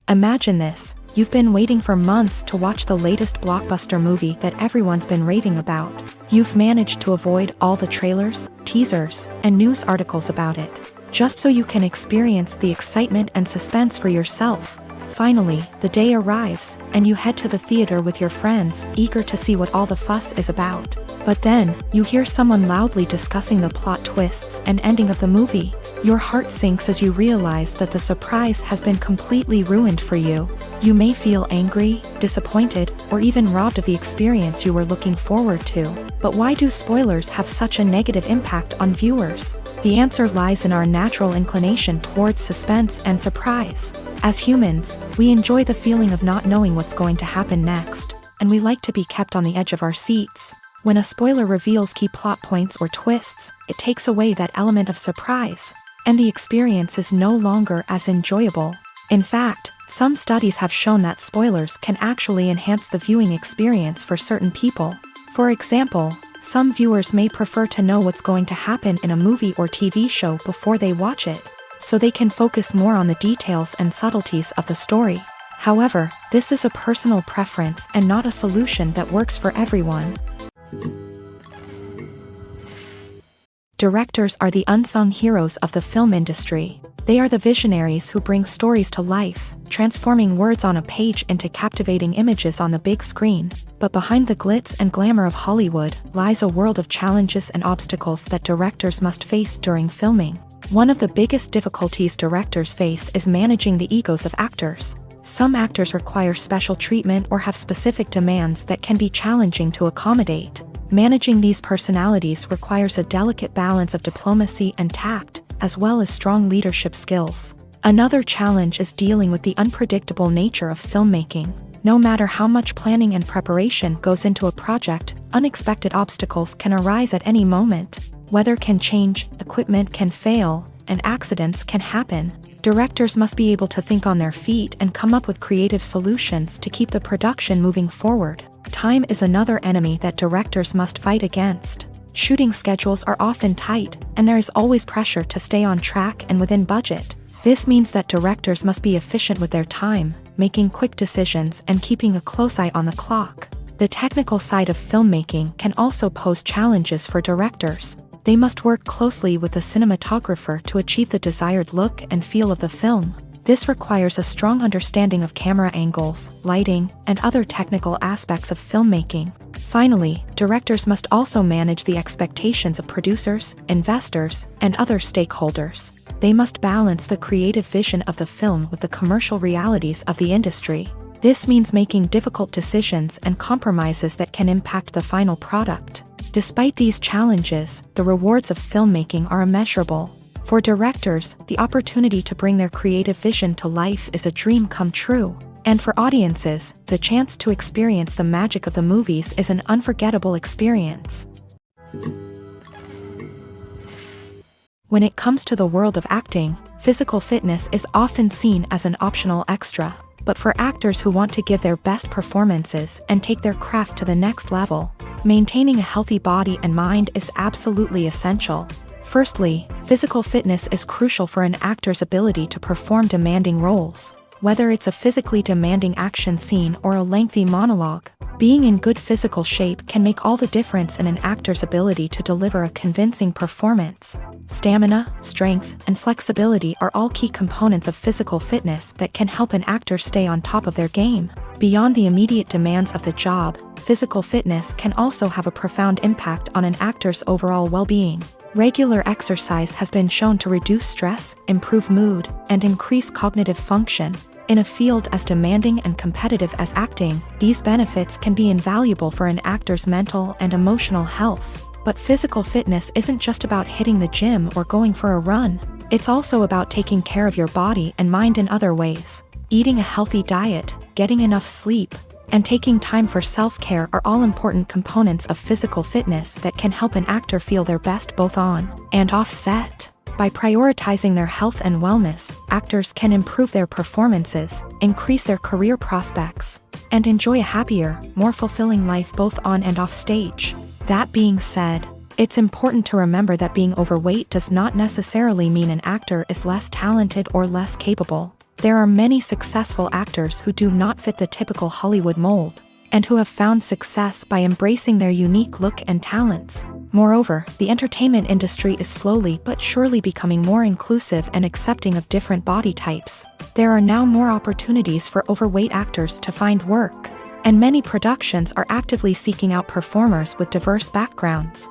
Imagine this. You've been waiting for months to watch the latest blockbuster movie that everyone's been raving about. You've managed to avoid all the trailers, teasers, and news articles about it, just so you can experience the excitement and suspense for yourself. Finally, the day arrives, and you head to the theater with your friends, eager to see what all the fuss is about. But then, you hear someone loudly discussing the plot twists and ending of the movie. Your heart sinks as you realize that the surprise has been completely ruined for you. You may feel angry, disappointed, or even robbed of the experience you were looking forward to. But why do spoilers have such a negative impact on viewers? The answer lies in our natural inclination towards suspense and surprise. As humans, we enjoy the feeling of not knowing what's going to happen next, and we like to be kept on the edge of our seats. When a spoiler reveals key plot points or twists, it takes away that element of surprise, and the experience is no longer as enjoyable. In fact, some studies have shown that spoilers can actually enhance the viewing experience for certain people. For example, some viewers may prefer to know what's going to happen in a movie or TV show before they watch it, so they can focus more on the details and subtleties of the story. However, this is a personal preference and not a solution that works for everyone. Directors are the unsung heroes of the film industry. They are the visionaries who bring stories to life, transforming words on a page into captivating images on the big screen. But behind the glitz and glamour of Hollywood lies a world of challenges and obstacles that directors must face during filming. One of the biggest difficulties directors face is managing the egos of actors. Some actors require special treatment or have specific demands that can be challenging to accommodate. Managing these personalities requires a delicate balance of diplomacy and tact, as well as strong leadership skills. Another challenge is dealing with the unpredictable nature of filmmaking. No matter how much planning and preparation goes into a project, unexpected obstacles can arise at any moment. Weather can change, equipment can fail, and accidents can happen. Directors must be able to think on their feet and come up with creative solutions to keep the production moving forward. Time is another enemy that directors must fight against. Shooting schedules are often tight, and there is always pressure to stay on track and within budget. This means that directors must be efficient with their time, making quick decisions and keeping a close eye on the clock. The technical side of filmmaking can also pose challenges for directors. They must work closely with the cinematographer to achieve the desired look and feel of the film. This requires a strong understanding of camera angles, lighting, and other technical aspects of filmmaking. Finally, directors must also manage the expectations of producers, investors, and other stakeholders. They must balance the creative vision of the film with the commercial realities of the industry. This means making difficult decisions and compromises that can impact the final product. Despite these challenges, the rewards of filmmaking are immeasurable. For directors, the opportunity to bring their creative vision to life is a dream come true. And for audiences, the chance to experience the magic of the movies is an unforgettable experience. When it comes to the world of acting, physical fitness is often seen as an optional extra. But for actors who want to give their best performances and take their craft to the next level, maintaining a healthy body and mind is absolutely essential. Firstly, physical fitness is crucial for an actor's ability to perform demanding roles. Whether it's a physically demanding action scene or a lengthy monologue, being in good physical shape can make all the difference in an actor's ability to deliver a convincing performance. Stamina, strength, and flexibility are all key components of physical fitness that can help an actor stay on top of their game. Beyond the immediate demands of the job, physical fitness can also have a profound impact on an actor's overall well-being. Regular exercise has been shown to reduce stress, improve mood, and increase cognitive function. In a field as demanding and competitive as acting, these benefits can be invaluable for an actor's mental and emotional health. But physical fitness isn't just about hitting the gym or going for a run. It's also about taking care of your body and mind in other ways. Eating a healthy diet, getting enough sleep, and taking time for self-care are all important components of physical fitness that can help an actor feel their best both on and off set. By prioritizing their health and wellness, actors can improve their performances, increase their career prospects, and enjoy a happier, more fulfilling life both on and off stage. That being said, It's important to remember that being overweight does not necessarily mean an actor is less talented or less capable. There are many successful actors who do not fit the typical Hollywood mold, and who have found success by embracing their unique look and talents. Moreover, the entertainment industry is slowly but surely becoming more inclusive and accepting of different body types. There are now more opportunities for overweight actors to find work, and many productions are actively seeking out performers with diverse backgrounds.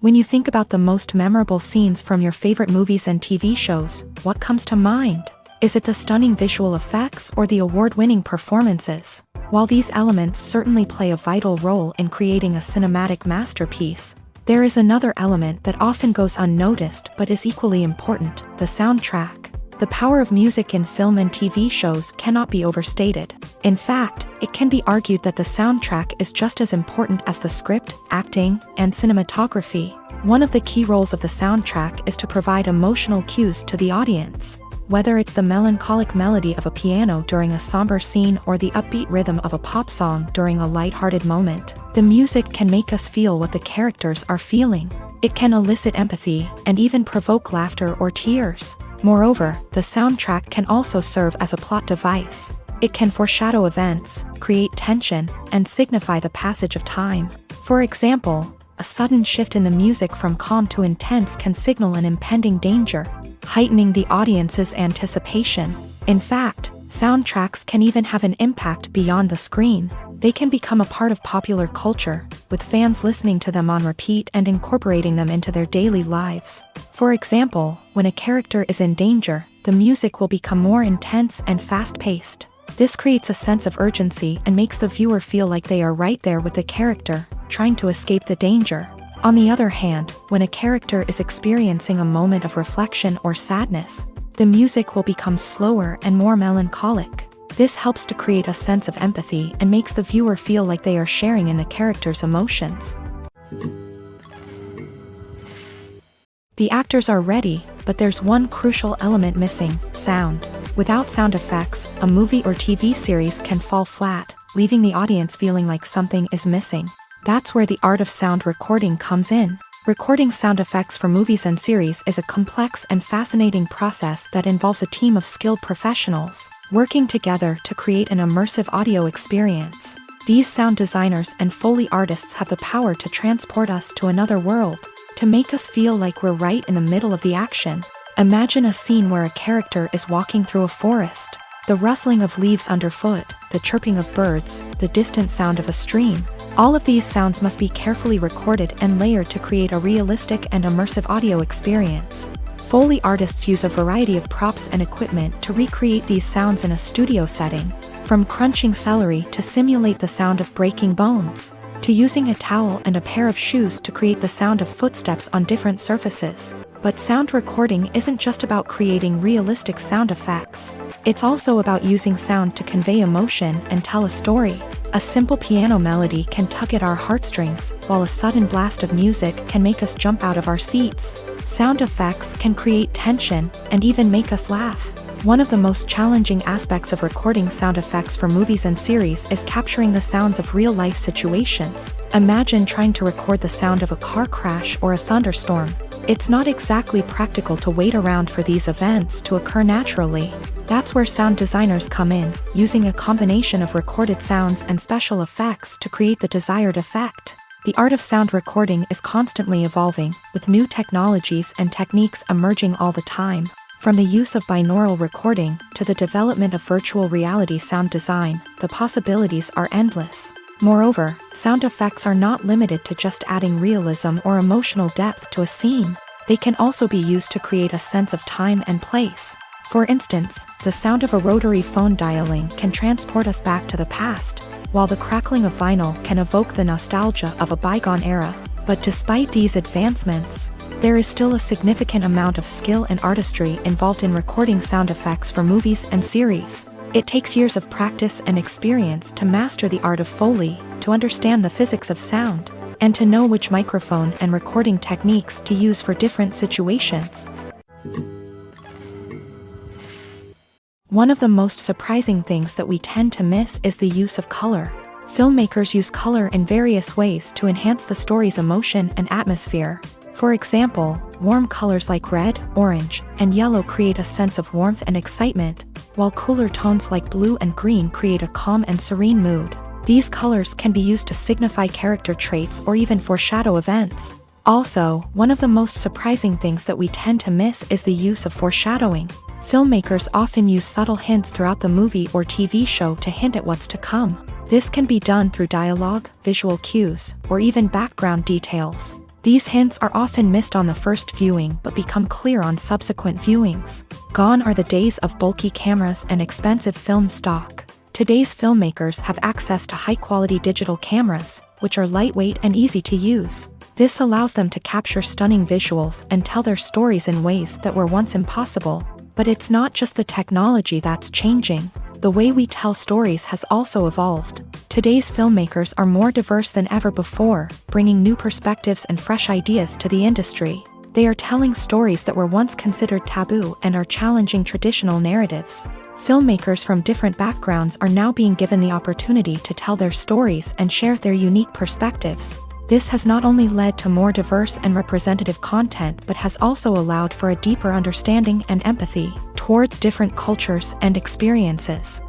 When you think about the most memorable scenes from your favorite movies and TV shows, what comes to mind? Is it the stunning visual effects or the award-winning performances? While these elements certainly play a vital role in creating a cinematic masterpiece, there is another element that often goes unnoticed but is equally important: the soundtrack. The power of music in film and TV shows cannot be overstated. In fact, it can be argued that the soundtrack is just as important as the script, acting, and cinematography. One of the key roles of the soundtrack is to provide emotional cues to the audience. Whether it's the melancholic melody of a piano during a somber scene or the upbeat rhythm of a pop song during a light-hearted moment, the music can make us feel what the characters are feeling. It can elicit empathy and even provoke laughter or tears. Moreover, the soundtrack can also serve as a plot device. It can foreshadow events, create tension, and signify the passage of time. For example, a sudden shift in the music from calm to intense can signal an impending danger, heightening the audience's anticipation. In fact, soundtracks can even have an impact beyond the screen. They can become a part of popular culture, with fans listening to them on repeat and incorporating them into their daily lives. For example, when a character is in danger, the music will become more intense and fast-paced. This creates a sense of urgency and makes the viewer feel like they are right there with the character, trying to escape the danger. On the other hand, when a character is experiencing a moment of reflection or sadness, the music will become slower and more melancholic. This helps to create a sense of empathy and makes the viewer feel like they are sharing in the character's emotions. The actors are ready, but there's one crucial element missing: sound. Without sound effects, a movie or TV series can fall flat, leaving the audience feeling like something is missing. That's where the art of sound recording comes in. Recording sound effects for movies and series is a complex and fascinating process that involves a team of skilled professionals working together to create an immersive audio experience. These sound designers and Foley artists have the power to transport us to another world, to make us feel like we're right in the middle of the action. Imagine a scene where a character is walking through a forest. The rustling of leaves underfoot, the chirping of birds, the distant sound of a stream. All of these sounds must be carefully recorded and layered to create a realistic and immersive audio experience. Foley artists use a variety of props and equipment to recreate these sounds in a studio setting, from crunching celery to simulate the sound of breaking bones, to using a towel and a pair of shoes to create the sound of footsteps on different surfaces. But sound recording isn't just about creating realistic sound effects. It's also about using sound to convey emotion and tell a story. A simple piano melody can tug at our heartstrings, while a sudden blast of music can make us jump out of our seats. Sound effects can create tension and even make us laugh. One of the most challenging aspects of recording sound effects for movies and series is capturing the sounds of real-life situations. Imagine trying to record the sound of a car crash or a thunderstorm. It's not exactly practical to wait around for these events to occur naturally. That's where sound designers come in, using a combination of recorded sounds and special effects to create the desired effect. The art of sound recording is constantly evolving, with new technologies and techniques emerging all the time. From the use of binaural recording to the development of virtual reality sound design, the possibilities are endless. Moreover, sound effects are not limited to just adding realism or emotional depth to a scene. They can also be used to create a sense of time and place. For instance, the sound of a rotary phone dialing can transport us back to the past, while the crackling of vinyl can evoke the nostalgia of a bygone era. But despite these advancements, there is still a significant amount of skill and artistry involved in recording sound effects for movies and series. It takes years of practice and experience to master the art of Foley, to understand the physics of sound, and to know which microphone and recording techniques to use for different situations. One of the most surprising things that we tend to miss is the use of color. Filmmakers use color in various ways to enhance the story's emotion and atmosphere. For example, warm colors like red, orange, and yellow create a sense of warmth and excitement, while cooler tones like blue and green create a calm and serene mood. These colors can be used to signify character traits or even foreshadow events. Also, one of the most surprising things that we tend to miss is the use of foreshadowing. Filmmakers often use subtle hints throughout the movie or TV show to hint at what's to come. This can be done through dialogue, visual cues, or even background details. These hints are often missed on the first viewing but become clear on subsequent viewings. Gone are the days of bulky cameras and expensive film stock. Today's filmmakers have access to high-quality digital cameras, which are lightweight and easy to use. This allows them to capture stunning visuals and tell their stories in ways that were once impossible. But it's not just the technology that's changing. The way we tell stories has also evolved. Today's filmmakers are more diverse than ever before, bringing new perspectives and fresh ideas to the industry. They are telling stories that were once considered taboo and are challenging traditional narratives. Filmmakers from different backgrounds are now being given the opportunity to tell their stories and share their unique perspectives. This has not only led to more diverse and representative content but has also allowed for a deeper understanding and empathy towards different cultures and experiences.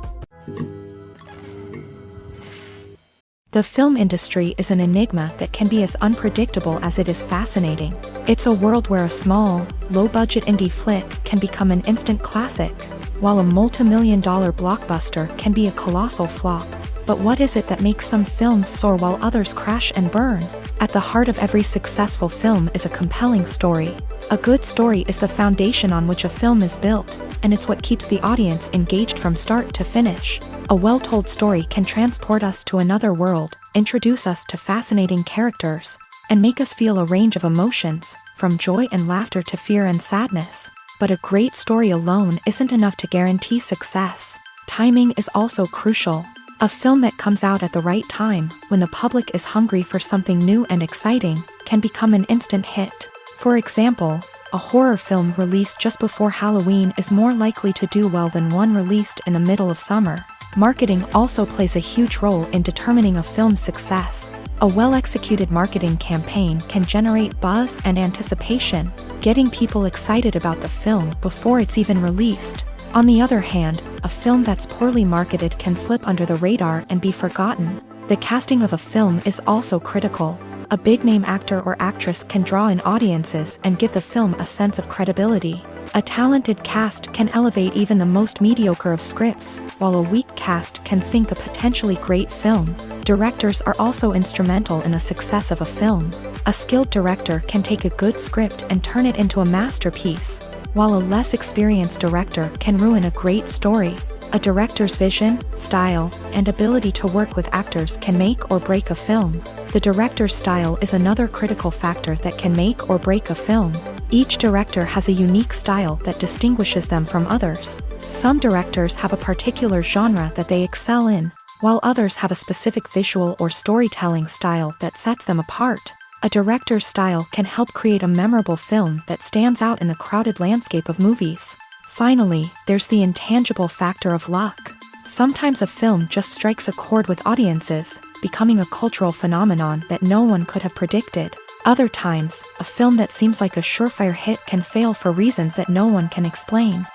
The film industry is an enigma that can be as unpredictable as it is fascinating. It's a world where a small, low-budget indie flick can become an instant classic, while a multi-million-dollar blockbuster can be a colossal flop. But what is it that makes some films soar while others crash and burn? At the heart of every successful film is a compelling story. A good story is the foundation on which a film is built, and it's what keeps the audience engaged from start to finish. A well-told story can transport us to another world, introduce us to fascinating characters, and make us feel a range of emotions, from joy and laughter to fear and sadness. But a great story alone isn't enough to guarantee success. Timing is also crucial. A film that comes out at the right time, when the public is hungry for something new and exciting, can become an instant hit. For example, a horror film released just before Halloween is more likely to do well than one released in the middle of summer. Marketing also plays a huge role in determining a film's success. A well-executed marketing campaign can generate buzz and anticipation, getting people excited about the film before it's even released. On the other hand, a film that's poorly marketed can slip under the radar and be forgotten. The casting of a film is also critical. A big-name actor or actress can draw in audiences and give the film a sense of credibility. A talented cast can elevate even the most mediocre of scripts, while a weak cast can sink a potentially great film. Directors are also instrumental in the success of a film. A skilled director can take a good script and turn it into a masterpiece, while a less experienced director can ruin a great story. A director's vision, style, and ability to work with actors can make or break a film. The director's style is another critical factor that can make or break a film. Each director has a unique style that distinguishes them from others. Some directors have a particular genre that they excel in, while others have a specific visual or storytelling style that sets them apart. A director's style can help create a memorable film that stands out in the crowded landscape of movies. Finally, there's the intangible factor of luck. Sometimes a film just strikes a chord with audiences, becoming a cultural phenomenon that no one could have predicted. Other times, a film that seems like a surefire hit can fail for reasons that no one can explain.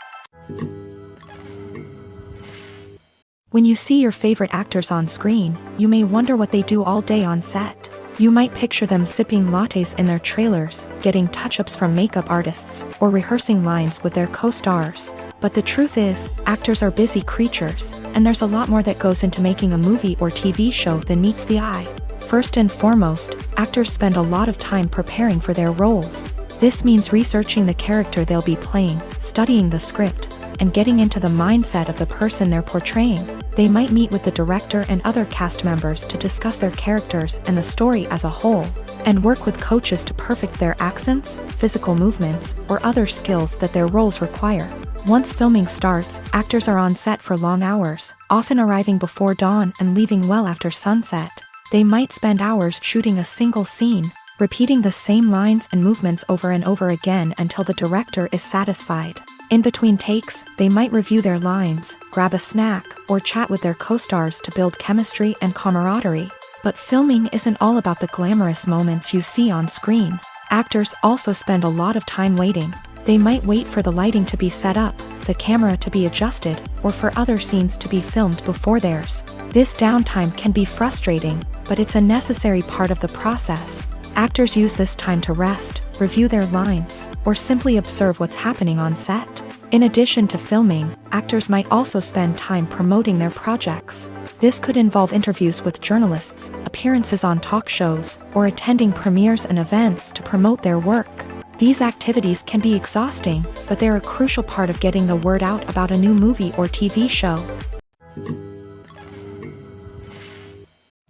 When you see your favorite actors on screen, you may wonder what they do all day on set. You might picture them sipping lattes in their trailers, getting touch-ups from makeup artists, or rehearsing lines with their co-stars. But the truth is, actors are busy creatures, and there's a lot more that goes into making a movie or TV show than meets the eye. First and foremost, actors spend a lot of time preparing for their roles. This means researching the character they'll be playing, studying the script, and getting into the mindset of the person they're portraying. They might meet with the director and other cast members to discuss their characters and the story as a whole, and work with coaches to perfect their accents, physical movements, or other skills that their roles require. Once filming starts, actors are on set for long hours, often arriving before dawn and leaving well after sunset. They might spend hours shooting a single scene, repeating the same lines and movements over and over again until the director is satisfied. In between takes, they might review their lines, grab a snack, or chat with their co-stars to build chemistry and camaraderie. But filming isn't all about the glamorous moments you see on screen. Actors also spend a lot of time waiting. They might wait for the lighting to be set up, the camera to be adjusted, or for other scenes to be filmed before theirs. This downtime can be frustrating, but it's a necessary part of the process. Actors use this time to rest, review their lines, or simply observe what's happening on set. In addition to filming, actors might also spend time promoting their projects. This could involve interviews with journalists, appearances on talk shows, or attending premieres and events to promote their work. These activities can be exhausting, but they're a crucial part of getting the word out about a new movie or TV show.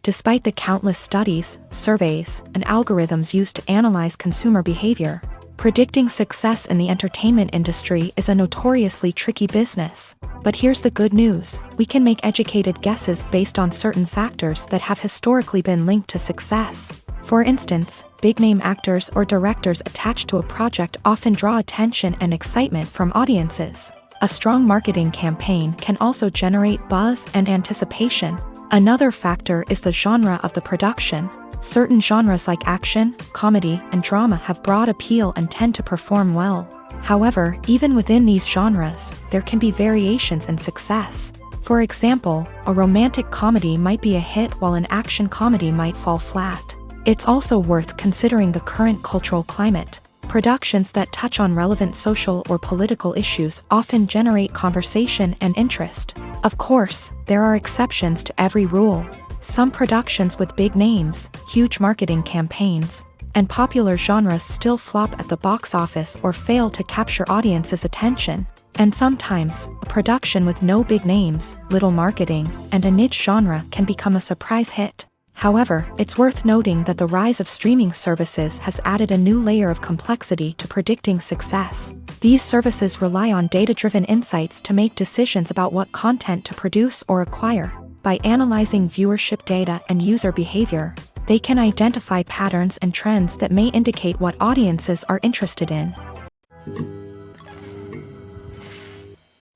Despite the countless studies, surveys, and algorithms used to analyze consumer behavior, predicting success in the entertainment industry is a notoriously tricky business. But here's the good news: we can make educated guesses based on certain factors that have historically been linked to success. For instance, big-name actors or directors attached to a project often draw attention and excitement from audiences. A strong marketing campaign can also generate buzz and anticipation. Another factor is the genre of the production. Certain genres like action, comedy, and drama have broad appeal and tend to perform well. However, even within these genres, there can be variations in success. For example, a romantic comedy might be a hit while an action comedy might fall flat. It's also worth considering the current cultural climate. Productions that touch on relevant social or political issues often generate conversation and interest. Of course, there are exceptions to every rule. Some productions with big names, huge marketing campaigns, and popular genres still flop at the box office or fail to capture audiences' attention. And sometimes, a production with no big names, little marketing, and a niche genre can become a surprise hit. However, it's worth noting that the rise of streaming services has added a new layer of complexity to predicting success. These services rely on data-driven insights to make decisions about what content to produce or acquire. By analyzing viewership data and user behavior, they can identify patterns and trends that may indicate what audiences are interested in.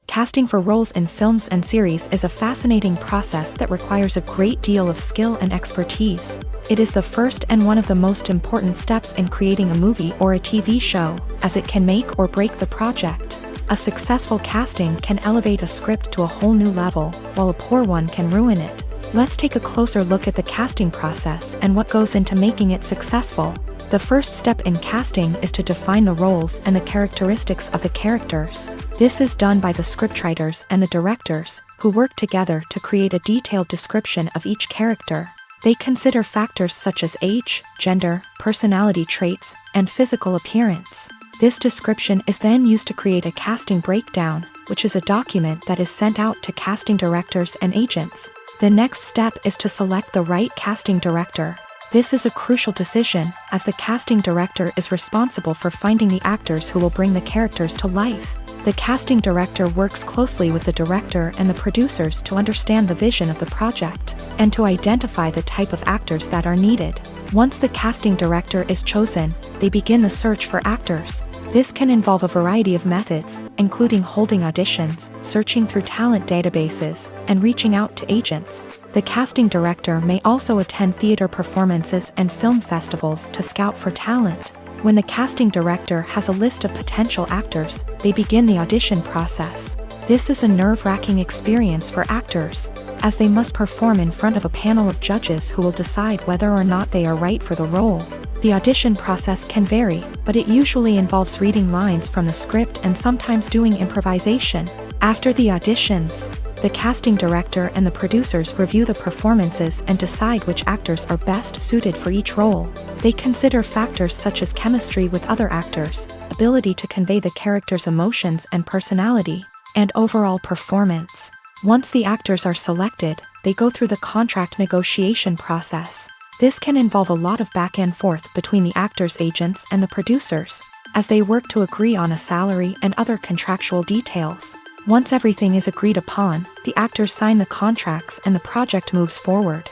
Casting for roles in films and series is a fascinating process that requires a great deal of skill and expertise. It is the first and one of the most important steps in creating a movie or a TV show, as it can make or break the project. A successful casting can elevate a script to a whole new level, while a poor one can ruin it. Let's take a closer look at the casting process and what goes into making it successful. The first step in casting is to define the roles and the characteristics of the characters. This is done by the scriptwriters and the directors, who work together to create a detailed description of each character. They consider factors such as age, gender, personality traits, and physical appearance. This description is then used to create a casting breakdown, which is a document that is sent out to casting directors and agents. The next step is to select the right casting director. This is a crucial decision, as the casting director is responsible for finding the actors who will bring the characters to life. The casting director works closely with the director and the producers to understand the vision of the project, and to identify the type of actors that are needed. Once the casting director is chosen, they begin the search for actors. This can involve a variety of methods, including holding auditions, searching through talent databases, and reaching out to agents. The casting director may also attend theater performances and film festivals to scout for talent. When the casting director has a list of potential actors, they begin the audition process. This is a nerve-wracking experience for actors, as they must perform in front of a panel of judges who will decide whether or not they are right for the role. The audition process can vary, but it usually involves reading lines from the script and sometimes doing improvisation. After the auditions, the casting director and the producers review the performances and decide which actors are best suited for each role. They consider factors such as chemistry with other actors, ability to convey the character's emotions and personality, and overall performance. Once the actors are selected, they go through the contract negotiation process. This can involve a lot of back and forth between the actors' agents and the producers, as they work to agree on a salary and other contractual details. Once everything is agreed upon, the actors sign the contracts and the project moves forward.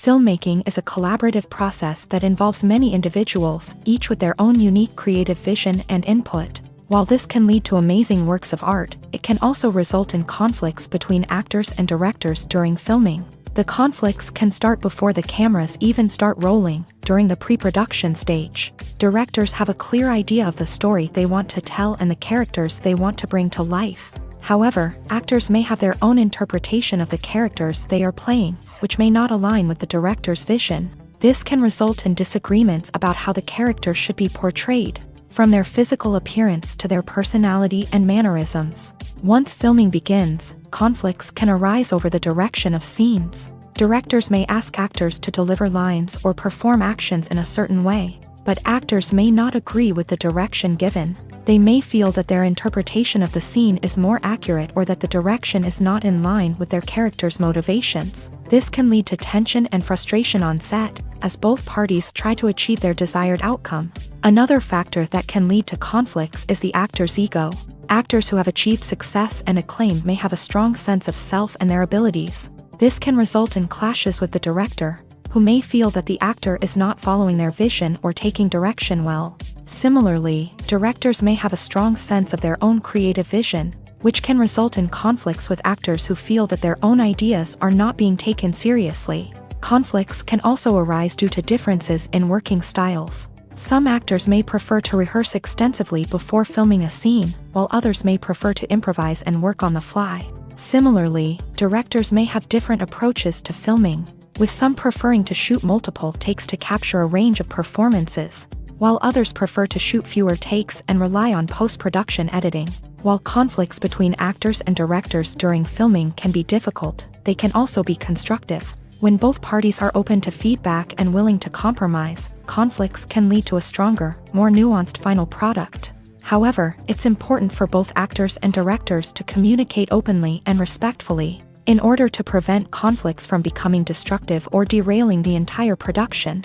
Filmmaking is a collaborative process that involves many individuals, each with their own unique creative vision and input. While this can lead to amazing works of art, it can also result in conflicts between actors and directors during filming. The conflicts can start before the cameras even start rolling, during the pre-production stage. Directors have a clear idea of the story they want to tell and the characters they want to bring to life. However, actors may have their own interpretation of the characters they are playing, which may not align with the director's vision. This can result in disagreements about how the character should be portrayed, from their physical appearance to their personality and mannerisms. Once filming begins, conflicts can arise over the direction of scenes. Directors may ask actors to deliver lines or perform actions in a certain way, but actors may not agree with the direction given. They may feel that their interpretation of the scene is more accurate or that the direction is not in line with their character's motivations. This can lead to tension and frustration on set, as both parties try to achieve their desired outcome. Another factor that can lead to conflicts is the actor's ego. Actors who have achieved success and acclaim may have a strong sense of self and their abilities. This can result in clashes with the director, who may feel that the actor is not following their vision or taking direction well. Similarly, directors may have a strong sense of their own creative vision, which can result in conflicts with actors who feel that their own ideas are not being taken seriously. Conflicts can also arise due to differences in working styles. Some actors may prefer to rehearse extensively before filming a scene, while others may prefer to improvise and work on the fly. Similarly, directors may have different approaches to filming, with some preferring to shoot multiple takes to capture a range of performances, while others prefer to shoot fewer takes and rely on post-production editing. While conflicts between actors and directors during filming can be difficult, they can also be constructive. When both parties are open to feedback and willing to compromise, conflicts can lead to a stronger, more nuanced final product. However, it's important for both actors and directors to communicate openly and respectfully, in order to prevent conflicts from becoming destructive or derailing the entire production.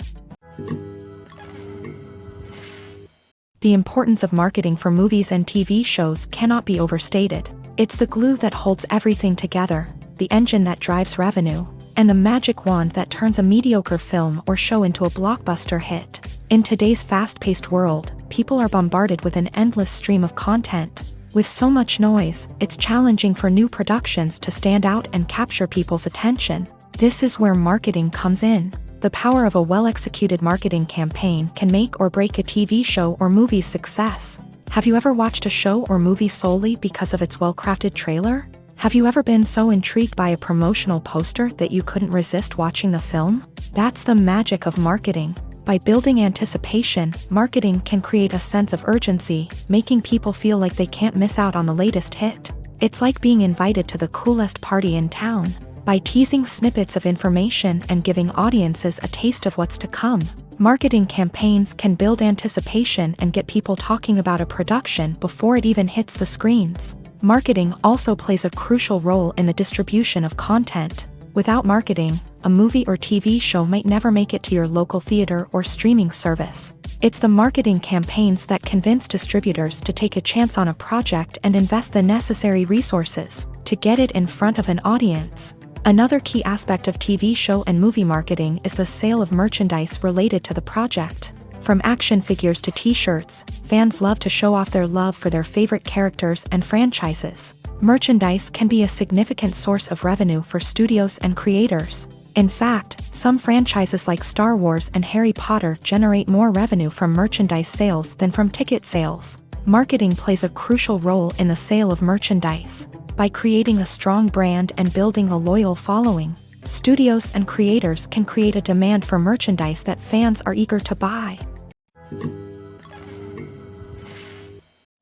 The importance of marketing for movies and TV shows cannot be overstated. It's the glue that holds everything together, the engine that drives revenue, and the magic wand that turns a mediocre film or show into a blockbuster hit. In today's fast-paced world, people are bombarded with an endless stream of content. With so much noise, it's challenging for new productions to stand out and capture people's attention. This is where marketing comes in. The power of a well-executed marketing campaign can make or break a TV show or movie's success. Have you ever watched a show or movie solely because of its well-crafted trailer? Have you ever been so intrigued by a promotional poster that you couldn't resist watching the film? That's the magic of marketing. By building anticipation, marketing can create a sense of urgency, making people feel like they can't miss out on the latest hit. It's like being invited to the coolest party in town. By teasing snippets of information and giving audiences a taste of what's to come, marketing campaigns can build anticipation and get people talking about a production before it even hits the screens. Marketing also plays a crucial role in the distribution of content. Without marketing, a movie or TV show might never make it to your local theater or streaming service. It's the marketing campaigns that convince distributors to take a chance on a project and invest the necessary resources to get it in front of an audience. Another key aspect of TV show and movie marketing is the sale of merchandise related to the project. From action figures to t-shirts, fans love to show off their love for their favorite characters and franchises. Merchandise can be a significant source of revenue for studios and creators. In fact, some franchises like Star Wars and Harry Potter generate more revenue from merchandise sales than from ticket sales. Marketing plays a crucial role in the sale of merchandise. By creating a strong brand and building a loyal following, studios and creators can create a demand for merchandise that fans are eager to buy.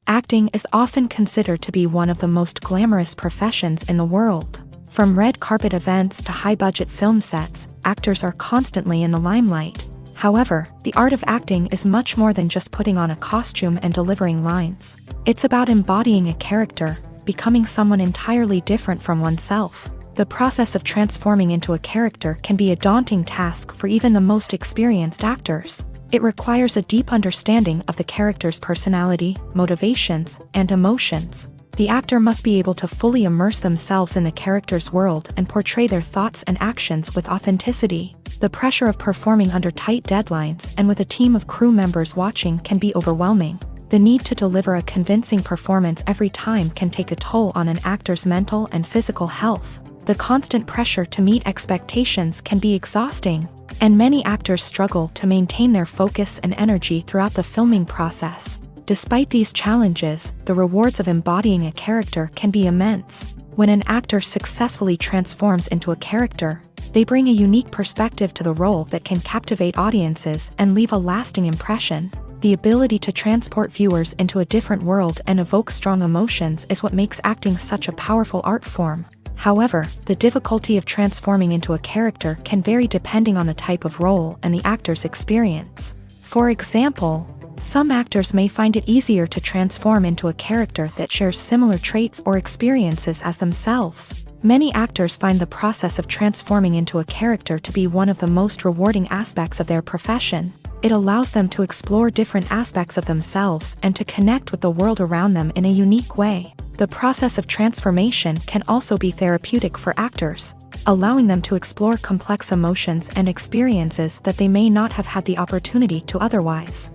Acting is often considered to be one of the most glamorous professions in the world. From red carpet events to high-budget film sets, actors are constantly in the limelight. However, the art of acting is much more than just putting on a costume and delivering lines. It's about embodying a character, becoming someone entirely different from oneself. The process of transforming into a character can be a daunting task for even the most experienced actors. It requires a deep understanding of the character's personality, motivations, and emotions. The actor must be able to fully immerse themselves in the character's world and portray their thoughts and actions with authenticity. The pressure of performing under tight deadlines and with a team of crew members watching can be overwhelming. The need to deliver a convincing performance every time can take a toll on an actor's mental and physical health. The constant pressure to meet expectations can be exhausting, and many actors struggle to maintain their focus and energy throughout the filming process. Despite these challenges, the rewards of embodying a character can be immense. When an actor successfully transforms into a character, they bring a unique perspective to the role that can captivate audiences and leave a lasting impression. The ability to transport viewers into a different world and evoke strong emotions is what makes acting such a powerful art form. However, the difficulty of transforming into a character can vary depending on the type of role and the actor's experience. For example, some actors may find it easier to transform into a character that shares similar traits or experiences as themselves. Many actors find the process of transforming into a character to be one of the most rewarding aspects of their profession. It allows them to explore different aspects of themselves and to connect with the world around them in a unique way. The process of transformation can also be therapeutic for actors, allowing them to explore complex emotions and experiences that they may not have had the opportunity to otherwise.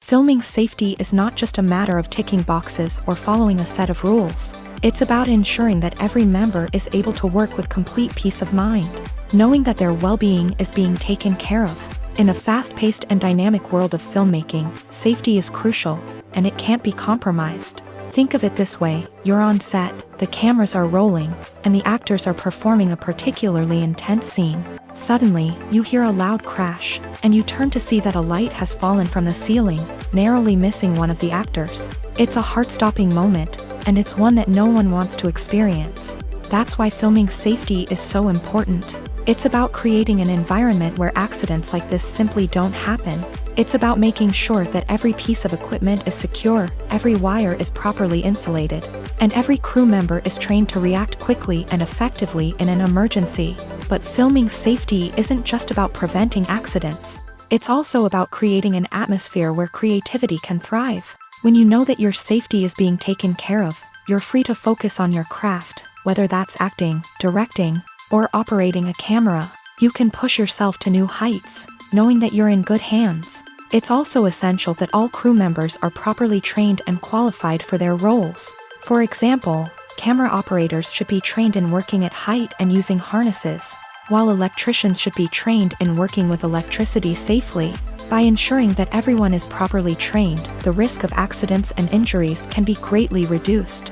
Filming safety is not just a matter of ticking boxes or following a set of rules. It's about ensuring that every member is able to work with complete peace of mind, knowing that their well-being is being taken care of. In a fast-paced and dynamic world of filmmaking, safety is crucial, and it can't be compromised. Think of it this way: you're on set, the cameras are rolling, and the actors are performing a particularly intense scene. Suddenly, you hear a loud crash, and you turn to see that a light has fallen from the ceiling, narrowly missing one of the actors. It's a heart-stopping moment, and it's one that no one wants to experience. That's why filming safety is so important. It's about creating an environment where accidents like this simply don't happen. It's about making sure that every piece of equipment is secure, every wire is properly insulated, and every crew member is trained to react quickly and effectively in an emergency. But filming safety isn't just about preventing accidents. It's also about creating an atmosphere where creativity can thrive. When you know that your safety is being taken care of, you're free to focus on your craft, whether that's acting, directing, or operating a camera. You can push yourself to new heights, knowing that you're in good hands. It's also essential that all crew members are properly trained and qualified for their roles. For example, camera operators should be trained in working at height and using harnesses, while electricians should be trained in working with electricity safely. By ensuring that everyone is properly trained, the risk of accidents and injuries can be greatly reduced.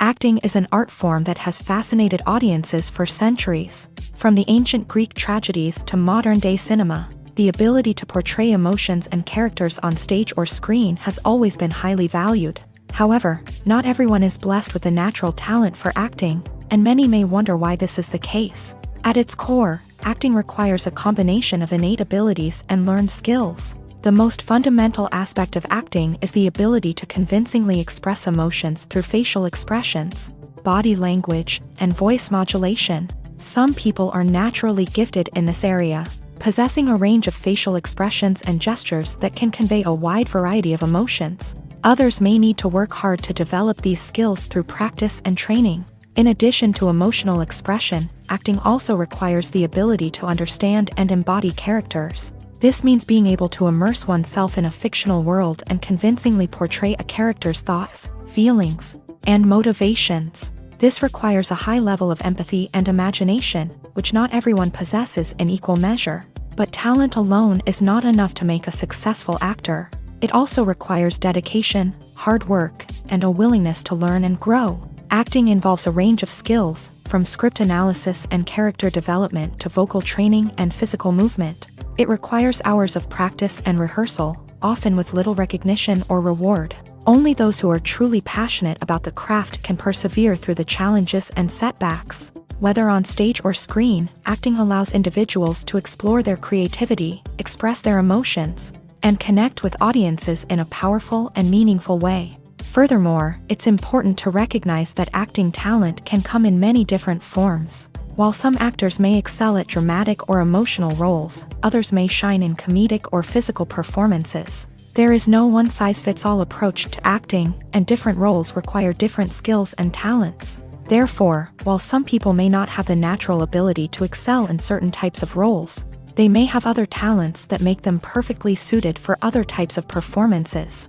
Acting is an art form that has fascinated audiences for centuries. From the ancient Greek tragedies to modern-day cinema, the ability to portray emotions and characters on stage or screen has always been highly valued. However, not everyone is blessed with the natural talent for acting, and many may wonder why this is the case. At its core, acting requires a combination of innate abilities and learned skills. The most fundamental aspect of acting is the ability to convincingly express emotions through facial expressions, body language, and voice modulation. Some people are naturally gifted in this area, possessing a range of facial expressions and gestures that can convey a wide variety of emotions. Others may need to work hard to develop these skills through practice and training. In addition to emotional expression, acting also requires the ability to understand and embody characters. This means being able to immerse oneself in a fictional world and convincingly portray a character's thoughts, feelings, and motivations. This requires a high level of empathy and imagination, which not everyone possesses in equal measure. But talent alone is not enough to make a successful actor. It also requires dedication, hard work, and a willingness to learn and grow. Acting involves a range of skills, from script analysis and character development to vocal training and physical movement. It requires hours of practice and rehearsal, often with little recognition or reward. Only those who are truly passionate about the craft can persevere through the challenges and setbacks. Whether on stage or screen, acting allows individuals to explore their creativity, express their emotions, and connect with audiences in a powerful and meaningful way. Furthermore, it's important to recognize that acting talent can come in many different forms. While some actors may excel at dramatic or emotional roles, others may shine in comedic or physical performances. There is no one-size-fits-all approach to acting, and different roles require different skills and talents. Therefore, while some people may not have the natural ability to excel in certain types of roles, they may have other talents that make them perfectly suited for other types of performances.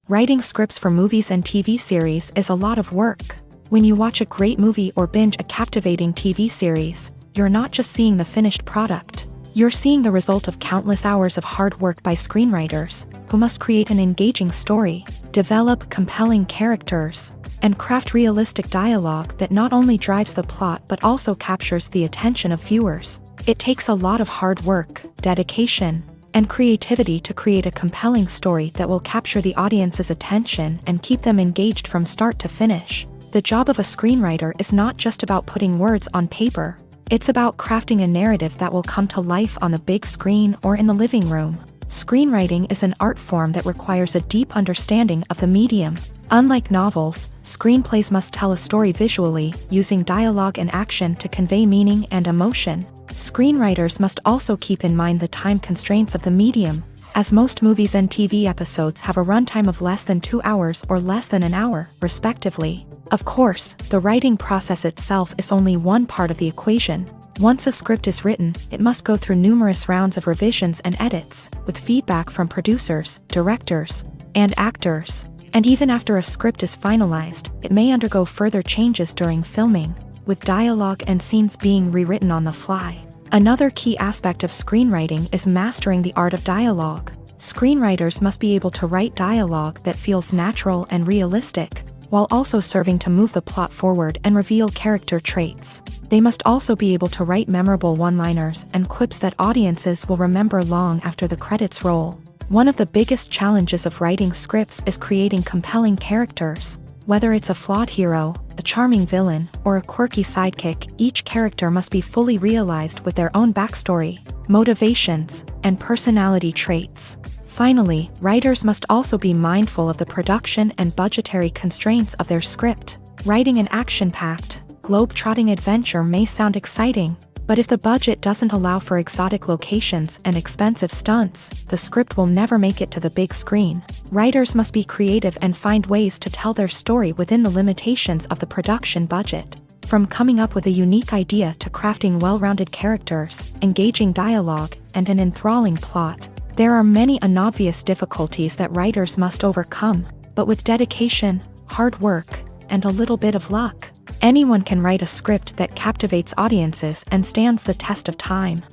Writing scripts for movies and TV series is a lot of work. When you watch a great movie or binge a captivating TV series, you're not just seeing the finished product. You're seeing the result of countless hours of hard work by screenwriters, who must create an engaging story, develop compelling characters, and craft realistic dialogue that not only drives the plot but also captures the attention of viewers. It takes a lot of hard work, dedication, and creativity to create a compelling story that will capture the audience's attention and keep them engaged from start to finish. The job of a screenwriter is not just about putting words on paper. It's about crafting a narrative that will come to life on the big screen or in the living room. Screenwriting is an art form that requires a deep understanding of the medium. Unlike novels, screenplays must tell a story visually, using dialogue and action to convey meaning and emotion. Screenwriters must also keep in mind the time constraints of the medium, as most movies and TV episodes have a runtime of less than 2 hours or less than an hour, respectively. Of course, the writing process itself is only one part of the equation. Once a script is written, it must go through numerous rounds of revisions and edits, with feedback from producers, directors, and actors. And even after a script is finalized, it may undergo further changes during filming, with dialogue and scenes being rewritten on the fly. Another key aspect of screenwriting is mastering the art of dialogue. Screenwriters must be able to write dialogue that feels natural and realistic, while also serving to move the plot forward and reveal character traits. They must also be able to write memorable one-liners and quips that audiences will remember long after the credits roll. One of the biggest challenges of writing scripts is creating compelling characters. Whether it's a flawed hero, a charming villain, or a quirky sidekick, each character must be fully realized with their own backstory, motivations, and personality traits. Finally, writers must also be mindful of the production and budgetary constraints of their script. Writing an action-packed, globe-trotting adventure may sound exciting, but if the budget doesn't allow for exotic locations and expensive stunts, the script will never make it to the big screen. Writers must be creative and find ways to tell their story within the limitations of the production budget. From coming up with a unique idea to crafting well-rounded characters, engaging dialogue, and an enthralling plot, there are many unobvious difficulties that writers must overcome, but with dedication, hard work, and a little bit of luck, anyone can write a script that captivates audiences and stands the test of time.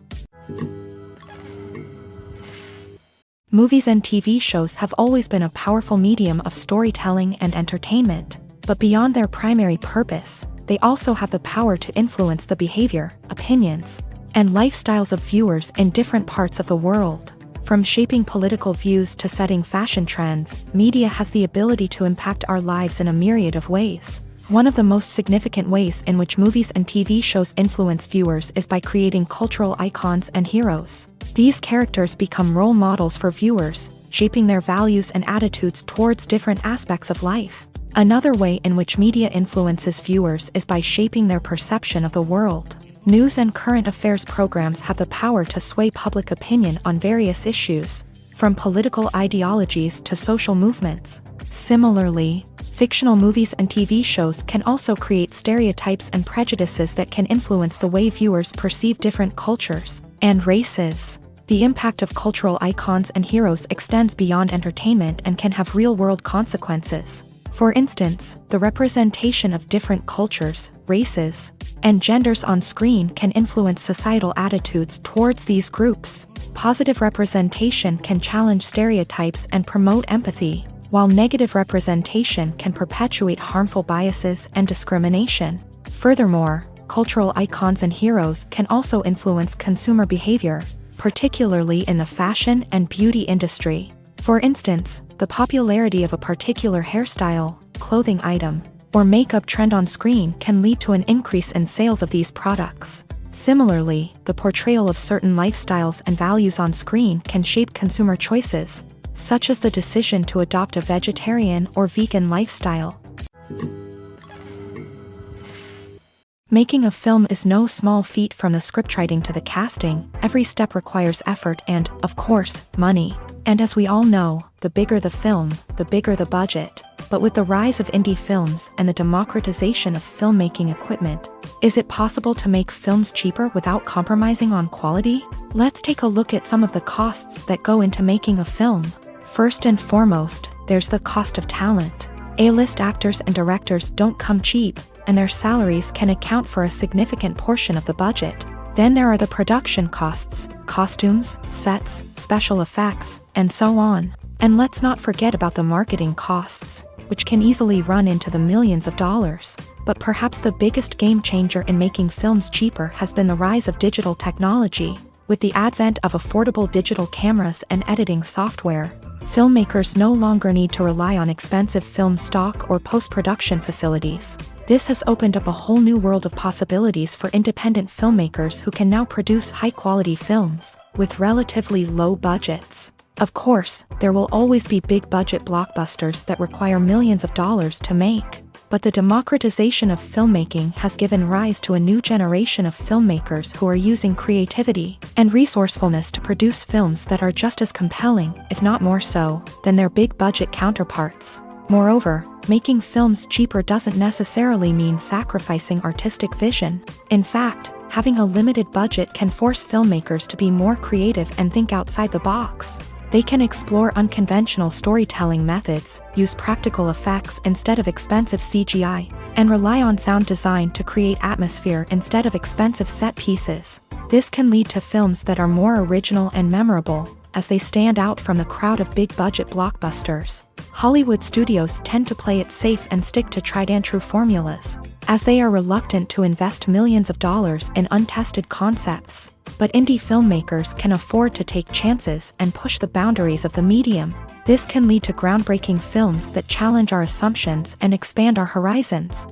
Movies and TV shows have always been a powerful medium of storytelling and entertainment, but beyond their primary purpose, they also have the power to influence the behavior, opinions, and lifestyles of viewers in different parts of the world. From shaping political views to setting fashion trends, media has the ability to impact our lives in a myriad of ways. One of the most significant ways in which movies and TV shows influence viewers is by creating cultural icons and heroes. These characters become role models for viewers, shaping their values and attitudes towards different aspects of life. Another way in which media influences viewers is by shaping their perception of the world. News and current affairs programs have the power to sway public opinion on various issues, from political ideologies to social movements. Similarly, fictional movies and TV shows can also create stereotypes and prejudices that can influence the way viewers perceive different cultures and races. The impact of cultural icons and heroes extends beyond entertainment and can have real-world consequences. For instance, the representation of different cultures, races, and genders on screen can influence societal attitudes towards these groups. Positive representation can challenge stereotypes and promote empathy, while negative representation can perpetuate harmful biases and discrimination. Furthermore, cultural icons and heroes can also influence consumer behavior, particularly in the fashion and beauty industry. For instance, the popularity of a particular hairstyle, clothing item, or makeup trend on screen can lead to an increase in sales of these products. Similarly, the portrayal of certain lifestyles and values on screen can shape consumer choices, such as the decision to adopt a vegetarian or vegan lifestyle. Making a film is no small feat. From the scriptwriting to the casting, every step requires effort and, of course, money. And as we all know, the bigger the film, the bigger the budget. But with the rise of indie films and the democratization of filmmaking equipment, is it possible to make films cheaper without compromising on quality? Let's take a look at some of the costs that go into making a film. First and foremost, there's the cost of talent. A-list actors and directors don't come cheap, and their salaries can account for a significant portion of the budget. Then there are the production costs, costumes, sets, special effects, and so on. And let's not forget about the marketing costs, which can easily run into the millions of dollars. But perhaps the biggest game changer in making films cheaper has been the rise of digital technology. With the advent of affordable digital cameras and editing software, filmmakers no longer need to rely on expensive film stock or post-production facilities. This has opened up a whole new world of possibilities for independent filmmakers who can now produce high-quality films with relatively low budgets. Of course, there will always be big-budget blockbusters that require millions of dollars to make. But the democratization of filmmaking has given rise to a new generation of filmmakers who are using creativity and resourcefulness to produce films that are just as compelling, if not more so, than their big-budget counterparts. Moreover, making films cheaper doesn't necessarily mean sacrificing artistic vision. In fact, having a limited budget can force filmmakers to be more creative and think outside the box. They can explore unconventional storytelling methods, use practical effects instead of expensive CGI, and rely on sound design to create atmosphere instead of expensive set pieces. This can lead to films that are more original and memorable, as they stand out from the crowd of big-budget blockbusters. Hollywood studios tend to play it safe and stick to tried-and-true formulas, as they are reluctant to invest millions of dollars in untested concepts. But indie filmmakers can afford to take chances and push the boundaries of the medium. This can lead to groundbreaking films that challenge our assumptions and expand our horizons.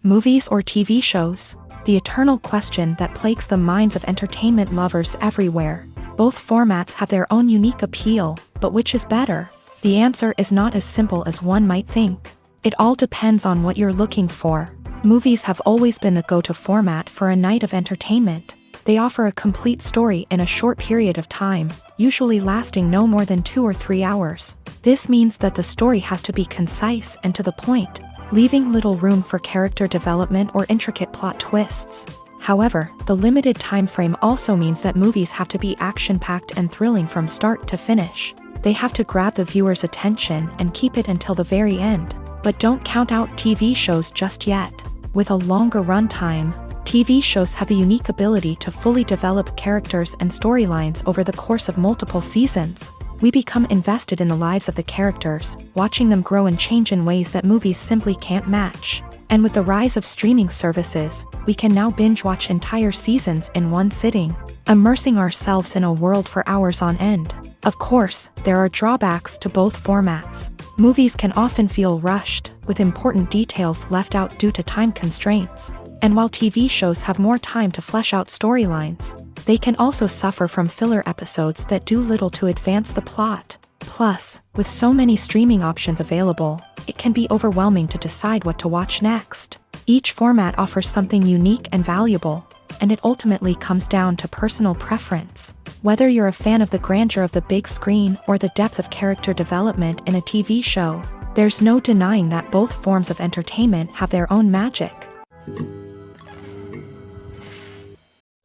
Movies or TV shows? The eternal question that plagues the minds of entertainment lovers everywhere. Both formats have their own unique appeal, but which is better? The answer is not as simple as one might think. It all depends on what you're looking for. Movies have always been the go-to format for a night of entertainment. They offer a complete story in a short period of time, usually lasting no more than 2 or 3 hours. This means that the story has to be concise and to the point, leaving little room for character development or intricate plot twists. However, the limited time frame also means that movies have to be action-packed and thrilling from start to finish. They have to grab the viewer's attention and keep it until the very end. But don't count out TV shows just yet. With a longer runtime, TV shows have the unique ability to fully develop characters and storylines over the course of multiple seasons. We become invested in the lives of the characters, watching them grow and change in ways that movies simply can't match. And with the rise of streaming services, we can now binge-watch entire seasons in one sitting, immersing ourselves in a world for hours on end. Of course, there are drawbacks to both formats. Movies can often feel rushed, with important details left out due to time constraints. And while TV shows have more time to flesh out storylines, they can also suffer from filler episodes that do little to advance the plot. Plus, with so many streaming options available, it can be overwhelming to decide what to watch next. Each format offers something unique and valuable, and it ultimately comes down to personal preference. Whether you're a fan of the grandeur of the big screen or the depth of character development in a TV show, there's no denying that both forms of entertainment have their own magic.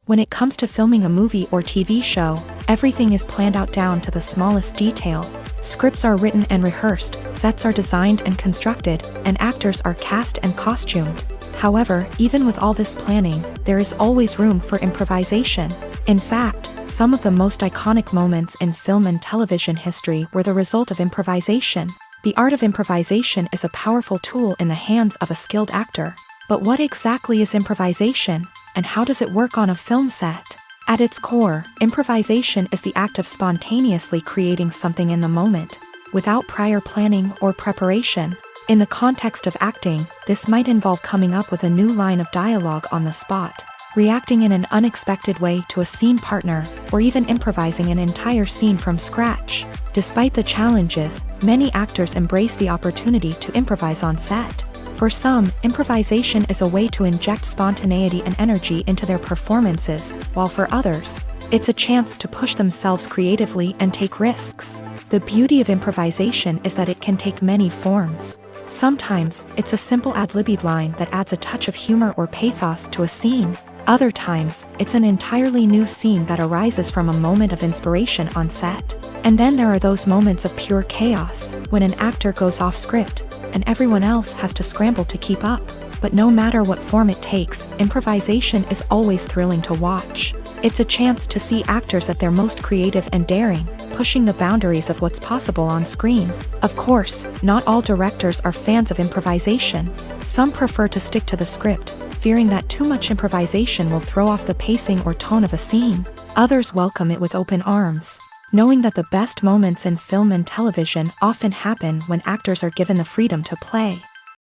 When it comes to filming a movie or TV show, everything is planned out down to the smallest detail. Scripts are written and rehearsed, sets are designed and constructed, and actors are cast and costumed. However, even with all this planning, there is always room for improvisation. In fact, some of the most iconic moments in film and television history were the result of improvisation. The art of improvisation is a powerful tool in the hands of a skilled actor. But what exactly is improvisation, and how does it work on a film set? At its core, improvisation is the act of spontaneously creating something in the moment, without prior planning or preparation. In the context of acting, this might involve coming up with a new line of dialogue on the spot, reacting in an unexpected way to a scene partner, or even improvising an entire scene from scratch. Despite the challenges, many actors embrace the opportunity to improvise on set. For some, improvisation is a way to inject spontaneity and energy into their performances, while for others, it's a chance to push themselves creatively and take risks. The beauty of improvisation is that it can take many forms. Sometimes, it's a simple ad-libbed line that adds a touch of humor or pathos to a scene. Other times, it's an entirely new scene that arises from a moment of inspiration on set. And then there are those moments of pure chaos, when an actor goes off script, and everyone else has to scramble to keep up. But no matter what form it takes, improvisation is always thrilling to watch. It's a chance to see actors at their most creative and daring, pushing the boundaries of what's possible on screen. Of course, not all directors are fans of improvisation. Some prefer to stick to the script, fearing that too much improvisation will throw off the pacing or tone of a scene. Others welcome it with open arms, knowing that the best moments in film and television often happen when actors are given the freedom to play.